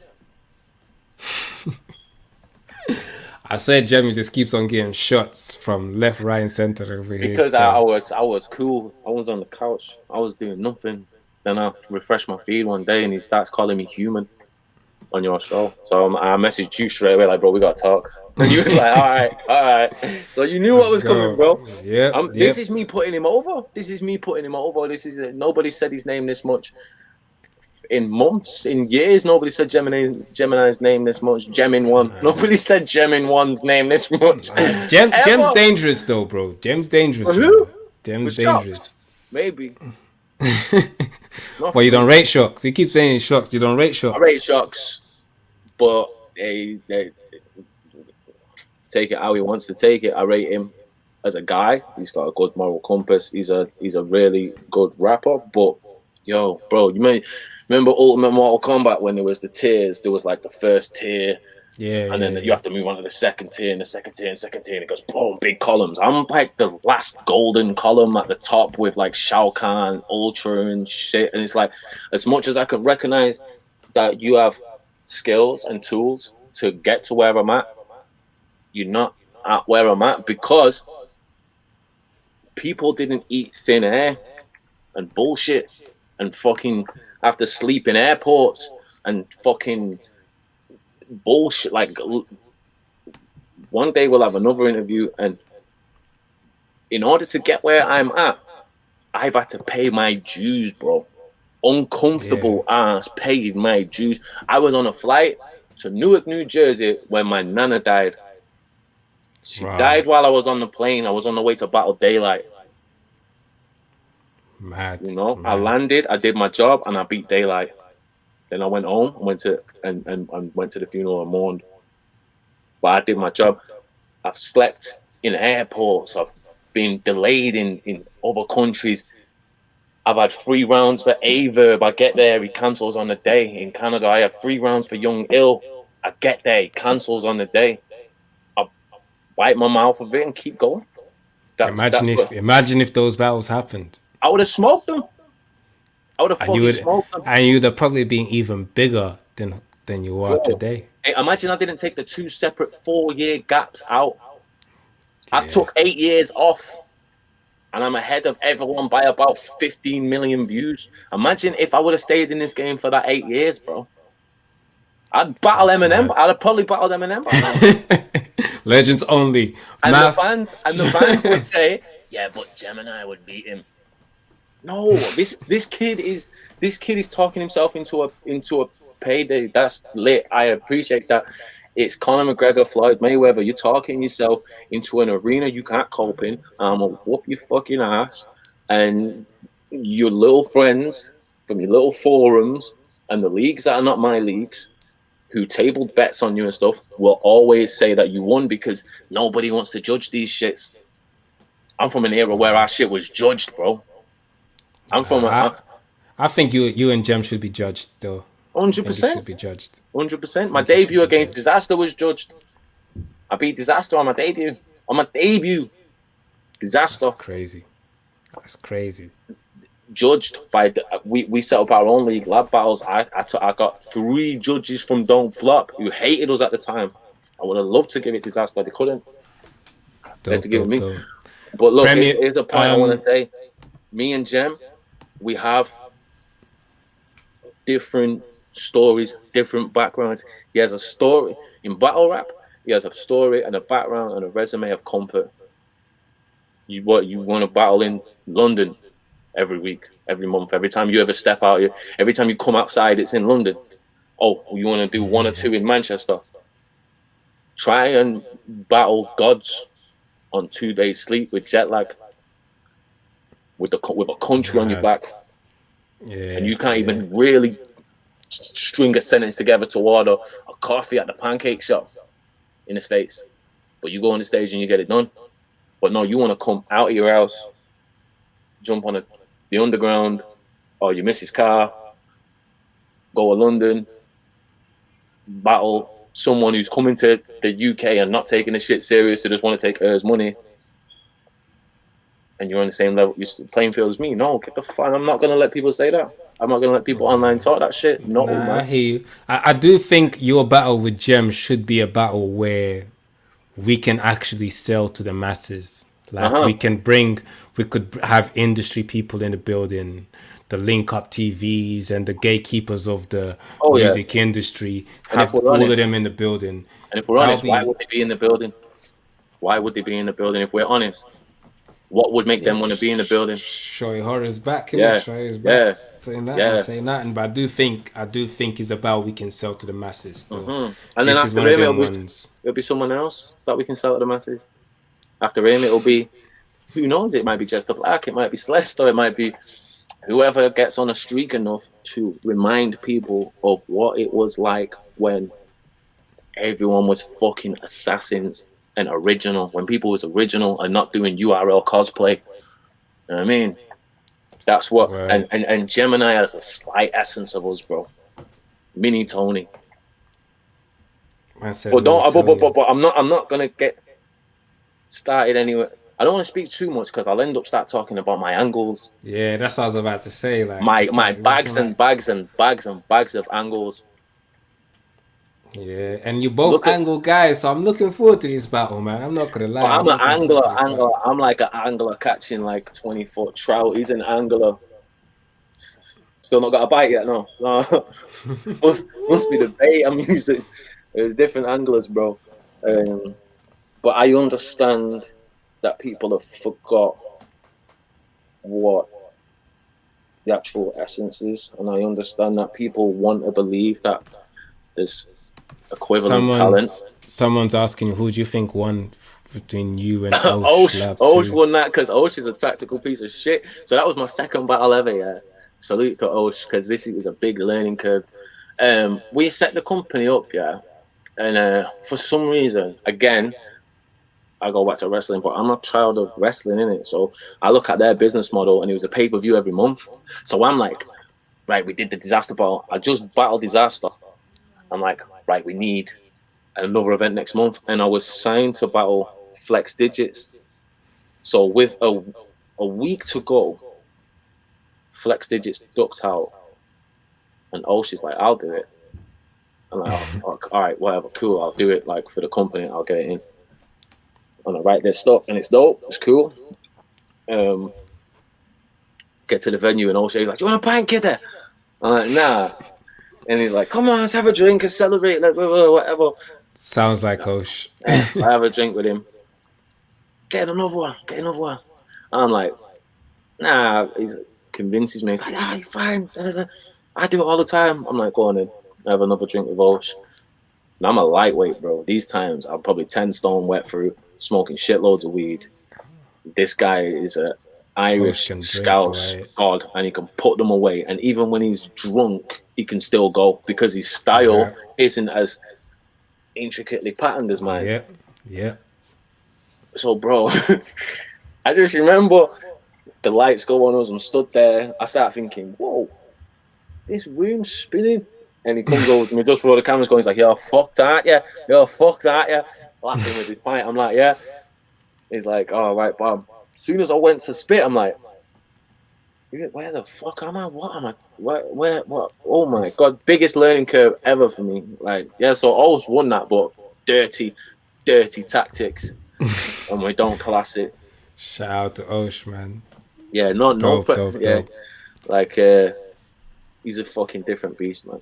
B: I said Jimmy just keeps on getting shots from left, right, and center over here.
C: Because I was cool. I was on the couch. I was doing nothing. Then I refreshed my feed one day, and he starts calling me human on your show. So I messaged you straight away, like, bro, we gotta talk. And you was like, all right. So you knew what was coming, bro.
B: Yeah.
C: This is me putting him over. Nobody said his name this much in months, in years. Nobody said Gemini's name this much. Gemin1. Nobody said Gemin1's name this much.
B: Gem's dangerous though, bro. Gem's dangerous.
C: Who?
B: Gem's dangerous.
C: Maybe.
B: Well, you don't rate Shocks. You keep saying Shocks. You don't rate Shocks.
C: I rate Shocks, but they take it how he wants to take it. I rate him as a guy. He's got a good moral compass. He's a really good rapper. But yo, bro, you remember Ultimate Mortal Kombat when there was the tiers? There was like the first tier.
B: Yeah.
C: And then you have to move on to the second tier and the second tier and second tier, and it goes boom, big columns. I'm like the last golden column at the top with like Shao Kahn, Ultra and shit. And it's like, as much as I can recognize that you have skills and tools to get to where I'm at, you're not at where I'm at because people didn't eat thin air and bullshit and fucking have to sleep in airports and fucking bullshit. Like, one day we'll have another interview, and in order to get where I'm at, I've had to pay my dues, bro. Uncomfortable ass paid my dues. I was on a flight to Newark, New Jersey when my nana died. She died while I was on the plane. I was on the way to Battle Daylight.
B: Mad.
C: You know, I landed, I did my job, and I beat Daylight. Then I went home, went to the funeral and mourned. But I did my job. I've slept in airports. I've been delayed in other countries. I've had 3 rounds for Averb. I get there, he cancels on the day. In Canada, I have 3 rounds for Young Ill. I get there, he cancels on the day. I wipe my mouth of it and keep going.
B: Imagine if those battles happened.
C: I would have smoked them. I would have fucking smoked them.
B: And you'd have probably been even bigger than you are today.
C: Hey, imagine I didn't take the 2 separate 4-year gaps out. I took 8 years off. And I'm ahead of everyone by about 15 million views. Imagine if I would have stayed in this game for that 8 years, bro. I'd battle Eminem. I'd have probably battled Eminem by now.
B: Legends only.
C: And the fans would say, yeah, but Gemini would beat him. No, this kid is talking himself into a payday. That's lit. I appreciate that. It's Conor McGregor, Floyd Mayweather. You're talking yourself into an arena you can't cope in. I'm gonna whoop your fucking ass, and your little friends from your little forums and the leagues that are not my leagues, who tabled bets on you and stuff, will always say that you won because nobody wants to judge these shits. I'm from an era where our shit was judged, bro.
B: I think you and Jem should be judged though.
C: 100%.
B: Should be judged.
C: 100%. My debut against Disaster was judged. I beat Disaster on my debut. Disaster.
B: That's crazy. That's crazy.
C: Judged by we set up our own league, Lab Battles. I got 3 judges from Don't Flop who hated us at the time. I would have loved to give it Disaster. They couldn't. They had to give it me. But look, here's the point I want to say. Me and Jem, we have different stories, different backgrounds. He has a story in battle rap. He has a story and a background and a resume of comfort. You want to battle in London every week, every month, every time you ever step out here, every time you come outside, it's in London. Oh, you want to do 1 or 2 in Manchester? Try and battle gods on 2 days sleep with jet lag, with a country on your back, and you can't even really string a sentence together to order a coffee at the pancake shop in the States. But you go on the stage and you get it done. But no, you want to come out of your house, jump on the underground or your missus' car, go to London, battle someone who's coming to the UK and not taking the shit serious, who just want to take hers money, and you're on the same level, you're playing field as me. No, get the fuck. I'm not gonna let people say that. I'm not gonna let people online talk that shit. No, man.
B: I hear you. I do think your battle with Gem should be a battle where we can actually sell to the masses. Like we could have industry people in the building, the link up TVs and the gatekeepers of the music industry, have all of them in the building.
C: And if we're honest, why would they be in the building? Why would they be in the building if we're honest? What would make them want to be in the building?
B: Shotty Horroh's back, Shotty's back. Saying that, saying nothing. But I do think it's about we can sell to the masses still.
C: And then after him, it'll be someone else that we can sell to the masses. After him, it'll be, who knows? It might be Just the Black, it might be Celeste, or it might be whoever gets on a streak enough to remind people of what it was like when everyone was fucking assassins and original, when people was original and not doing URL cosplay. You know what I mean? That's what, and Gemini has a slight essence of us, bro. Mini Tony. But I'm not gonna get started anyway. I don't want to speak too much because I'll end up start talking about my angles.
B: Yeah, that's what I was about to say. Like
C: my bags and bags of angles.
B: Yeah, and you both angle guys, so I'm looking forward to this battle, man. I'm not gonna lie.
C: I'm an angler. I'm like an angler catching like 20-foot trout. He's an angler. Still not got a bite yet, no. Must be the bait I'm using. There's different anglers, bro. But I understand that people have forgot what the actual essence is, and I understand that people want to believe that there's equivalent talent.
B: Someone's asking, who do you think won between you and
C: Osh won that because Osh is a tactical piece of shit. So that was my second battle ever, yeah. Salute to Osh, because this is a big learning curve. We set the company up, yeah, and for some reason, again, I go back to wrestling, but I'm a child of wrestling, innit? So I look at their business model, and it was a pay-per-view every month. So I'm like, right, we did the Disaster battle. I just battled Disaster. I'm like, right, we need another event next month. And I was signed to battle Flex Digits. So with a week to go, Flex Digits ducked out. And she's like, I'll do it. I'm like, oh, fuck. All right, whatever, cool. I'll do it, like, for the company. I'll get it in. And I write their stuff, and it's dope. It's cool. Get to the venue, and he's like, do you want a pint, kid? I'm like, nah. And he's like, come on, let's have a drink and celebrate, like, whatever.
B: Sounds like Osh.
C: So I have a drink with him. Get another one. And I'm like, nah. He convinces me. He's like, you're fine. I do it all the time. I'm like, go on in. I have another drink with Osh. And I'm a lightweight, bro. These times, I'm probably 10 stone wet through, smoking shitloads of weed. This guy is a Irish Scouse god, and he can put them away. And even when he's drunk, he can still go because his style isn't as intricately patterned as mine.
B: Yeah.
C: So, bro, I just remember the lights go on us. I'm stood there. I start thinking, whoa, this room's spinning. And he comes over to me just before the camera's going. He's like, you're fucked, aren't you? Laughing with his pint. I'm like, yeah. He's like, all right, Bob. As soon as I went to spit, I'm like, where the fuck am I? What am I? Where? What? Oh my God. Biggest learning curve ever for me. Like, yeah, so I always won that, but dirty tactics. And we don't class it.
B: Shout out to Osh, man.
C: Yeah, dope. Like, he's a fucking different beast, man.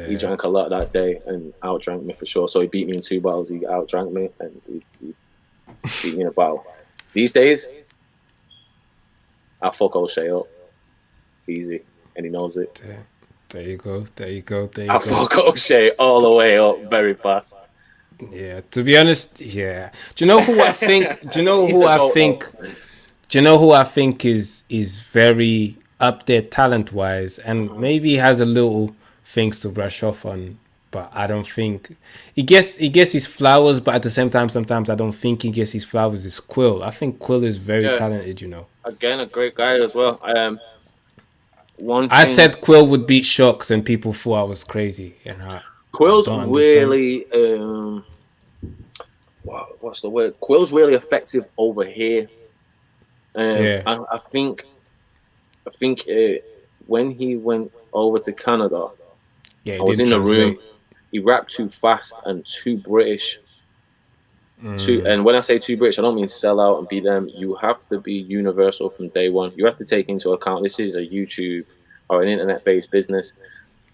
C: He drank a lot that day and outdrank me for sure. So he beat me in 2 battles. He outdrank me and he beat me in a battle. These days, I fuck O'Shea up easy, and he knows it.
B: There you go.
C: I fuck O'Shea all the way up very fast.
B: Yeah, to be honest, yeah. Do you know who I think? Do you know
C: He's
B: who
C: a
B: I
C: goat,
B: think?
C: though.
B: Do you know who I think is very up there talent wise, and maybe has a little things to brush off on, but I don't think he gets his flowers. But at the same time, sometimes I don't think he gets his flowers. Is Quill? I think Quill is very
C: Yeah.
B: talented. You know.
C: Again, a great guy as well. One
B: I
C: thing,
B: said Quill would beat Shocks, and people thought I was crazy. And I
C: Quill's
B: don't understand.
C: really what's the word? Quill's really effective over here.
B: Yeah.
C: I think when he went over to Canada,
B: Yeah,
C: I was in the room. He rapped too fast and too British. And when I say too British, I don't mean sell out and be them. You have to be universal from day one. You have to take into account this is a YouTube or an internet-based business.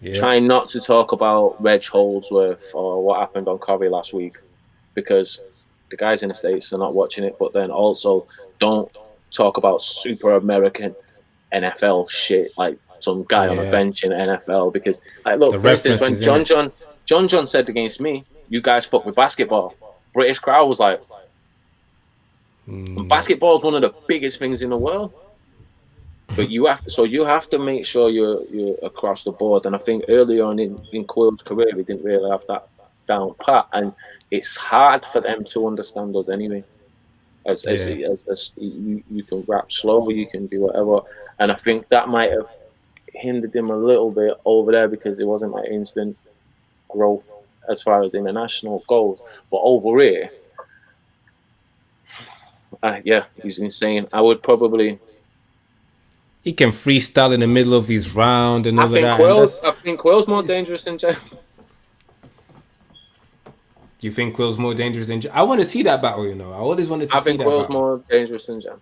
B: Yeah.
C: Try not to talk about Reg Holdsworth or what happened on Corrie last week, because the guys in the States are not watching it. But then also don't talk about super American NFL shit like some guy on a bench in the NFL, because like, look, for instance, when John said against me, you guys fuck with basketball. British crowd was like, basketball is one of the biggest things in the world. But you have to make sure you're across the board. And I think early on in Quill's career, we didn't really have that down pat, and it's hard for them to understand us anyway. As you can rap slow, you can do whatever, and I think that might have hindered him a little bit over there because it wasn't like instant growth as far as international goes. But over here, he's insane. I would probably.
B: He can freestyle in the middle of his round and all of that.
C: I think Quill's more dangerous than Jam.
B: Do you think Quill's more dangerous than Jam? I want to see that battle, you know. I always wanted to see that battle.
C: I think Quill's more dangerous than Jam.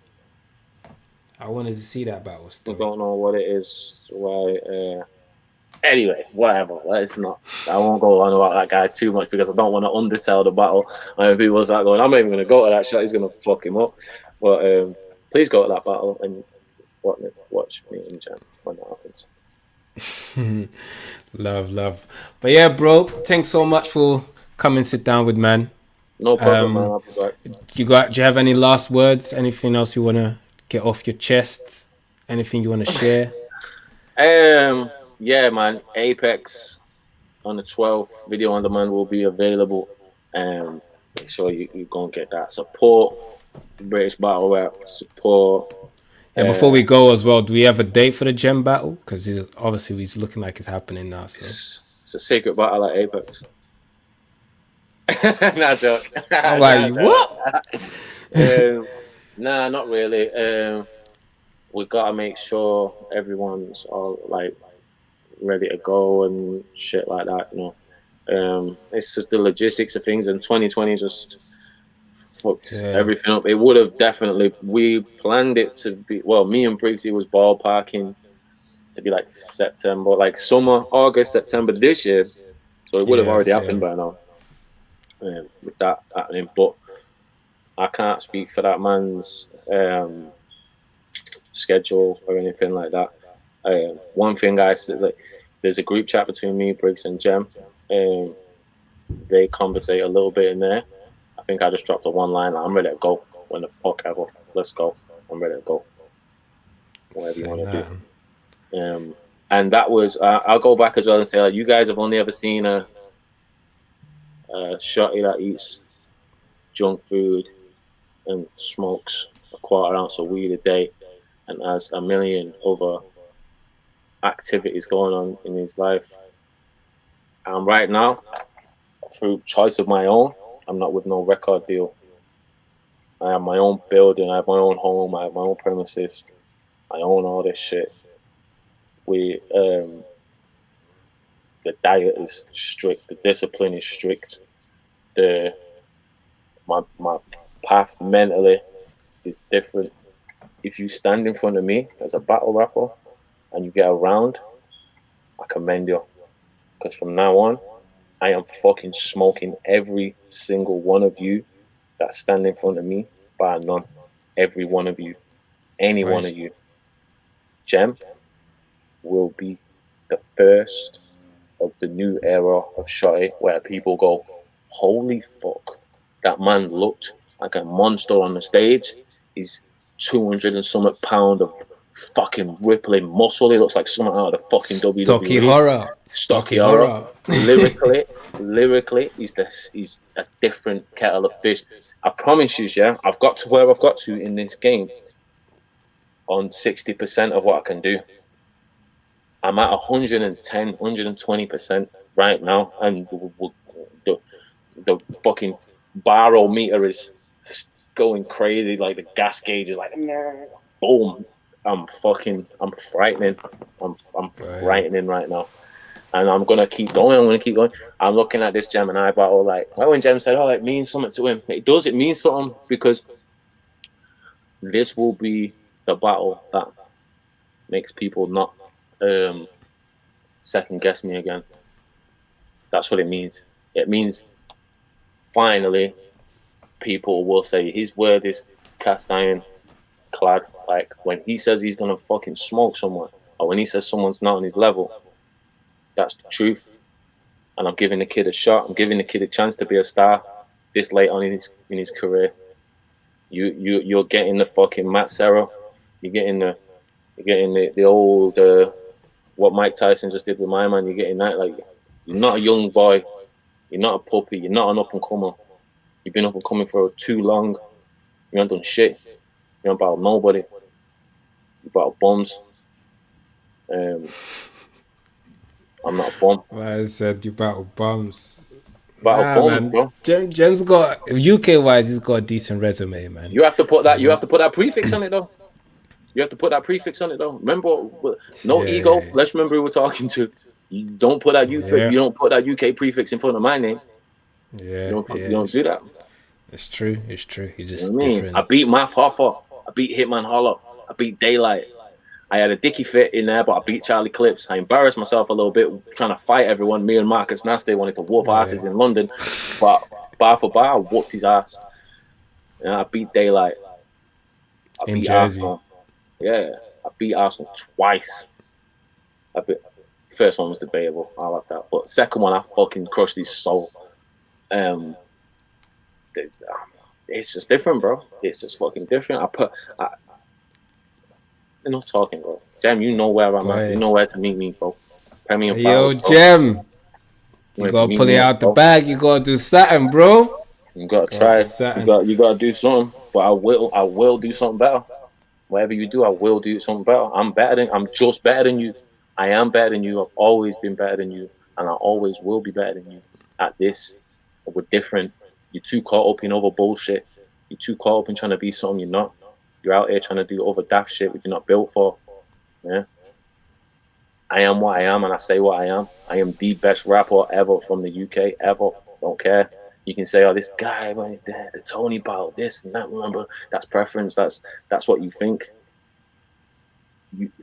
B: I wanted to see that battle still.
C: I don't know what it is. Why? Anyway, whatever. Let's not. I won't go on about that guy too much because I don't want to undersell the battle. And people start going, I'm not even going to go to that shot. He's going to fuck him up. But please go to that battle and watch me and Jam when that happens.
B: Love. But yeah, bro, thanks so much for coming sit down with man.
C: No problem, man. I'll be back.
B: Do you have any last words? Anything else you want to get off your chest? Anything you want to share?
C: Yeah, man. Apex on the 12th, video on demand will be available. Make sure you go and get that support. British battle rap support.
B: And before we go as well, do we have a date for the gem battle? Because obviously he's looking like it's happening now. So
C: it's a secret battle at Apex. Nah, joke.
B: I'm like, what?
C: Nah, not really. We gotta make sure everyone's all like ready to go and shit like that. You know, it's just the logistics of things. And 2020 just fucked everything up. It would have definitely. We planned it to be. Well, me and Briggsy was ballparking to be like September, like summer, August, September this year. So it would have already happened by now. With that happening, but I can't speak for that man's schedule or anything like that. One thing I said, like, there's a group chat between me, Briggs, and Jem. They conversate a little bit in there. I think I just dropped a one line. Like, I'm ready to go. When the fuck ever, let's go. I'm ready to go. Whatever you want to do. And that was. I'll go back as well and say, like, you guys have only ever seen a Shotty that eats junk food and smokes a quarter ounce of weed a day and has a million other activities going on in his life. And right now, through choice of my own, I'm not with no record deal. I have my own building, I have my own home, I have my own premises, I own all this shit. The diet is strict, the discipline is strict. My path mentally is different. if you stand in front of me as a battle rapper and you get a round, I commend you. Because from now on, I am fucking smoking every single one of you that stand in front of me, bar none. Every one of you. Any one of you. Gem will be the first of the new era of Shotty where people go, holy fuck, that man looked like a monster on the stage. He's 200 and something pound of fucking rippling muscle. He looks like someone out of the fucking WWE.
B: Shotty Horroh.
C: Shotty Horroh. Lyrically, he's a different kettle of fish. I promise you, yeah, I've got to where I've got to in this game on 60% of what I can do. I'm at 110, 120% right now, and the fucking barometer is going crazy. Like the gas gauge is like, boom. I'm frightening. I'm frightening right now. And I'm gonna keep going. I'm looking at this Gemini battle like when Gem said, "Oh, it means something to him." It does. It means something because this will be the battle that makes people not second guess me again. That's what it means. It means finally people will say his word is cast iron clad. Like when he says he's gonna fucking smoke someone, or when he says someone's not on his level. That's the truth, and I'm giving the kid a shot. I'm giving the kid a chance to be a star this late on in his career. You're getting the fucking Matt Serra. You're getting the old what Mike Tyson just did with my man. You're getting that. Like you're not a young boy. You're not a puppy. You're not an up and comer. You've been up and coming for too long. You haven't done shit. You haven't battled nobody. You battled bums. I'm not a bum.
B: I said you battle bums.
C: Man. Bro.
B: Jem's got UK wise, he's got a decent resume, man.
C: You have to put that. You have to put that prefix on it, though. You have to put that prefix on it, though. Remember, no ego. Let's remember who we're talking to. You don't put that You don't put that UK prefix in front of my name.
B: Yeah,
C: you don't do that.
B: It's true. It's true. You just.
C: I beat Math Hoffa. I beat Hitman Holler. I beat Daylight. I had a Dickie fit in there, but I beat Charlie Clips. I embarrassed myself a little bit trying to fight everyone. Me and Marcus Nasty wanted to whoop asses in London, but bar for bar, I whooped his ass. I beat Daylight. I beat Arsenal. Yeah, I beat Arsenal twice. First one was debatable. I like that, but second one, I fucking crushed his soul. It's just different, bro. It's just fucking different. Enough talking, bro. Gem, you know where I'm at. You know where to meet me, bro.
B: Yo, Gem. You gotta pull it out the bag. You gotta do something, bro.
C: You gotta try. You gotta do something. But I will do something better. Whatever you do, I will do something better. I'm just better than you. I am better than you. I've always been better than you, and I always will be better than you. At this, we're different. You're too caught up in other bullshit. You're too caught up in trying to be something you're not. You're out here trying to do other daft shit which you're not built for. Yeah. I am what I am, and I say what I am. I am the best rapper ever from the UK, ever. Don't care. You can say, oh, this guy, the Tony battle, this and that. Remember, that's preference. That's what you think.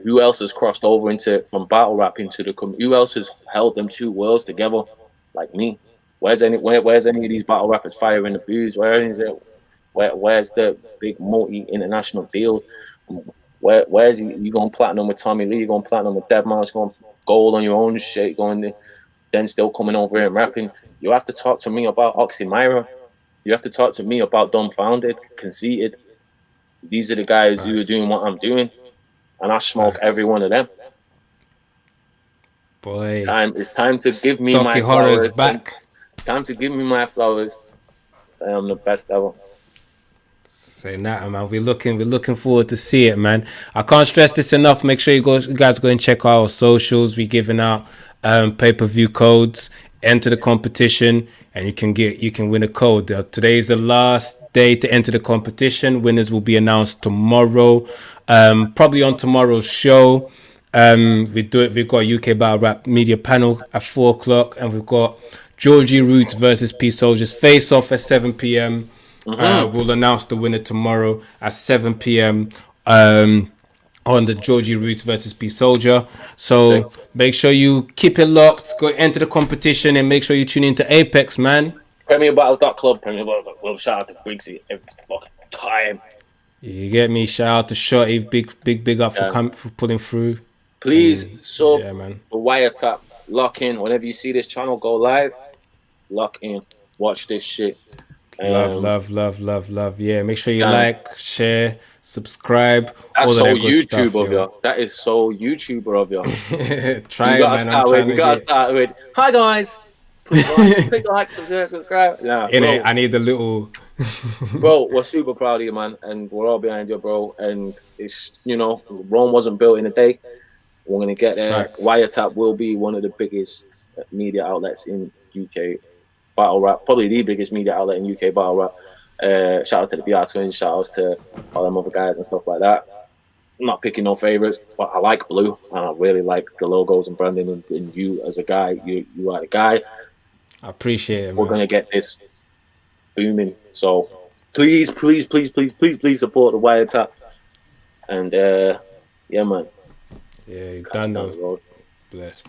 C: Who else has crossed over from battle rap into the who else has held them two worlds together like me? Where's any of these battle rappers firing the booze? Where's the big multi-international deal? Where's you going platinum with Tommy Lee? You going platinum with Deadmau5? Going gold on your own shit? Then still coming over here and rapping? You have to talk to me about Oxymira. You have to talk to me about Dumbfounded, Conceited. These are the guys who are doing what I'm doing, and I smoke every one of them.
B: Boy,
C: it's time to give me my flowers. It's time to give me my flowers. Say I'm the best ever.
B: Say that, man. We're looking forward to see it, man. I can't stress this enough. Make sure you guys go and check out our socials. We're giving out pay-per-view codes. Enter the competition, and you can win a code. Today is the last day to enter the competition. Winners will be announced tomorrow. Probably on tomorrow's show. We've got UK Battle Rap Media Panel at 4:00, and we've got Georgie Roots versus P Soldiers face-off at 7 p.m. We'll announce the winner tomorrow at 7 p.m. on the Georgie Roots versus P Soldier. So make sure you keep it locked, go enter the competition, and make sure you tune into Apex, man.
C: PremierBattles.club, PremierBattles.club. Shout out to Briggsy every fucking time.
B: You get me? Shout out to Shotty, big up for pulling through.
C: Please sub
B: man.
C: the Wiretap. Lock in. Whenever you see this channel go live, lock in. Watch this shit.
B: Love. Yeah, make sure you like, share, subscribe.
C: That's
B: all
C: so
B: that good
C: YouTube
B: stuff,
C: of you. That is so YouTuber of you.
B: Try
C: you
B: it,
C: gotta
B: man.
C: start with, hi guys. Click like, subscribe. Nah, bro.
B: I need the little.
C: Bro, we're super proud of you, man, and we're all behind you, bro. And it's, you know, Rome wasn't built in a day. We're gonna get there.
B: Facts.
C: Wiretap will be one of the biggest media outlets in UK battle rap, probably the biggest media outlet in UK battle rap. Shout out to the BR Twins, shout outs to all them other guys and stuff like that. I'm not picking no favorites, but I like blue, and I really like the logos and branding. And you, as a guy, you are the guy.
B: I appreciate it, man.
C: We're gonna get this booming. So please support the Wiretap. And yeah, man.
B: Yeah, done though.
C: Road.
B: Bless.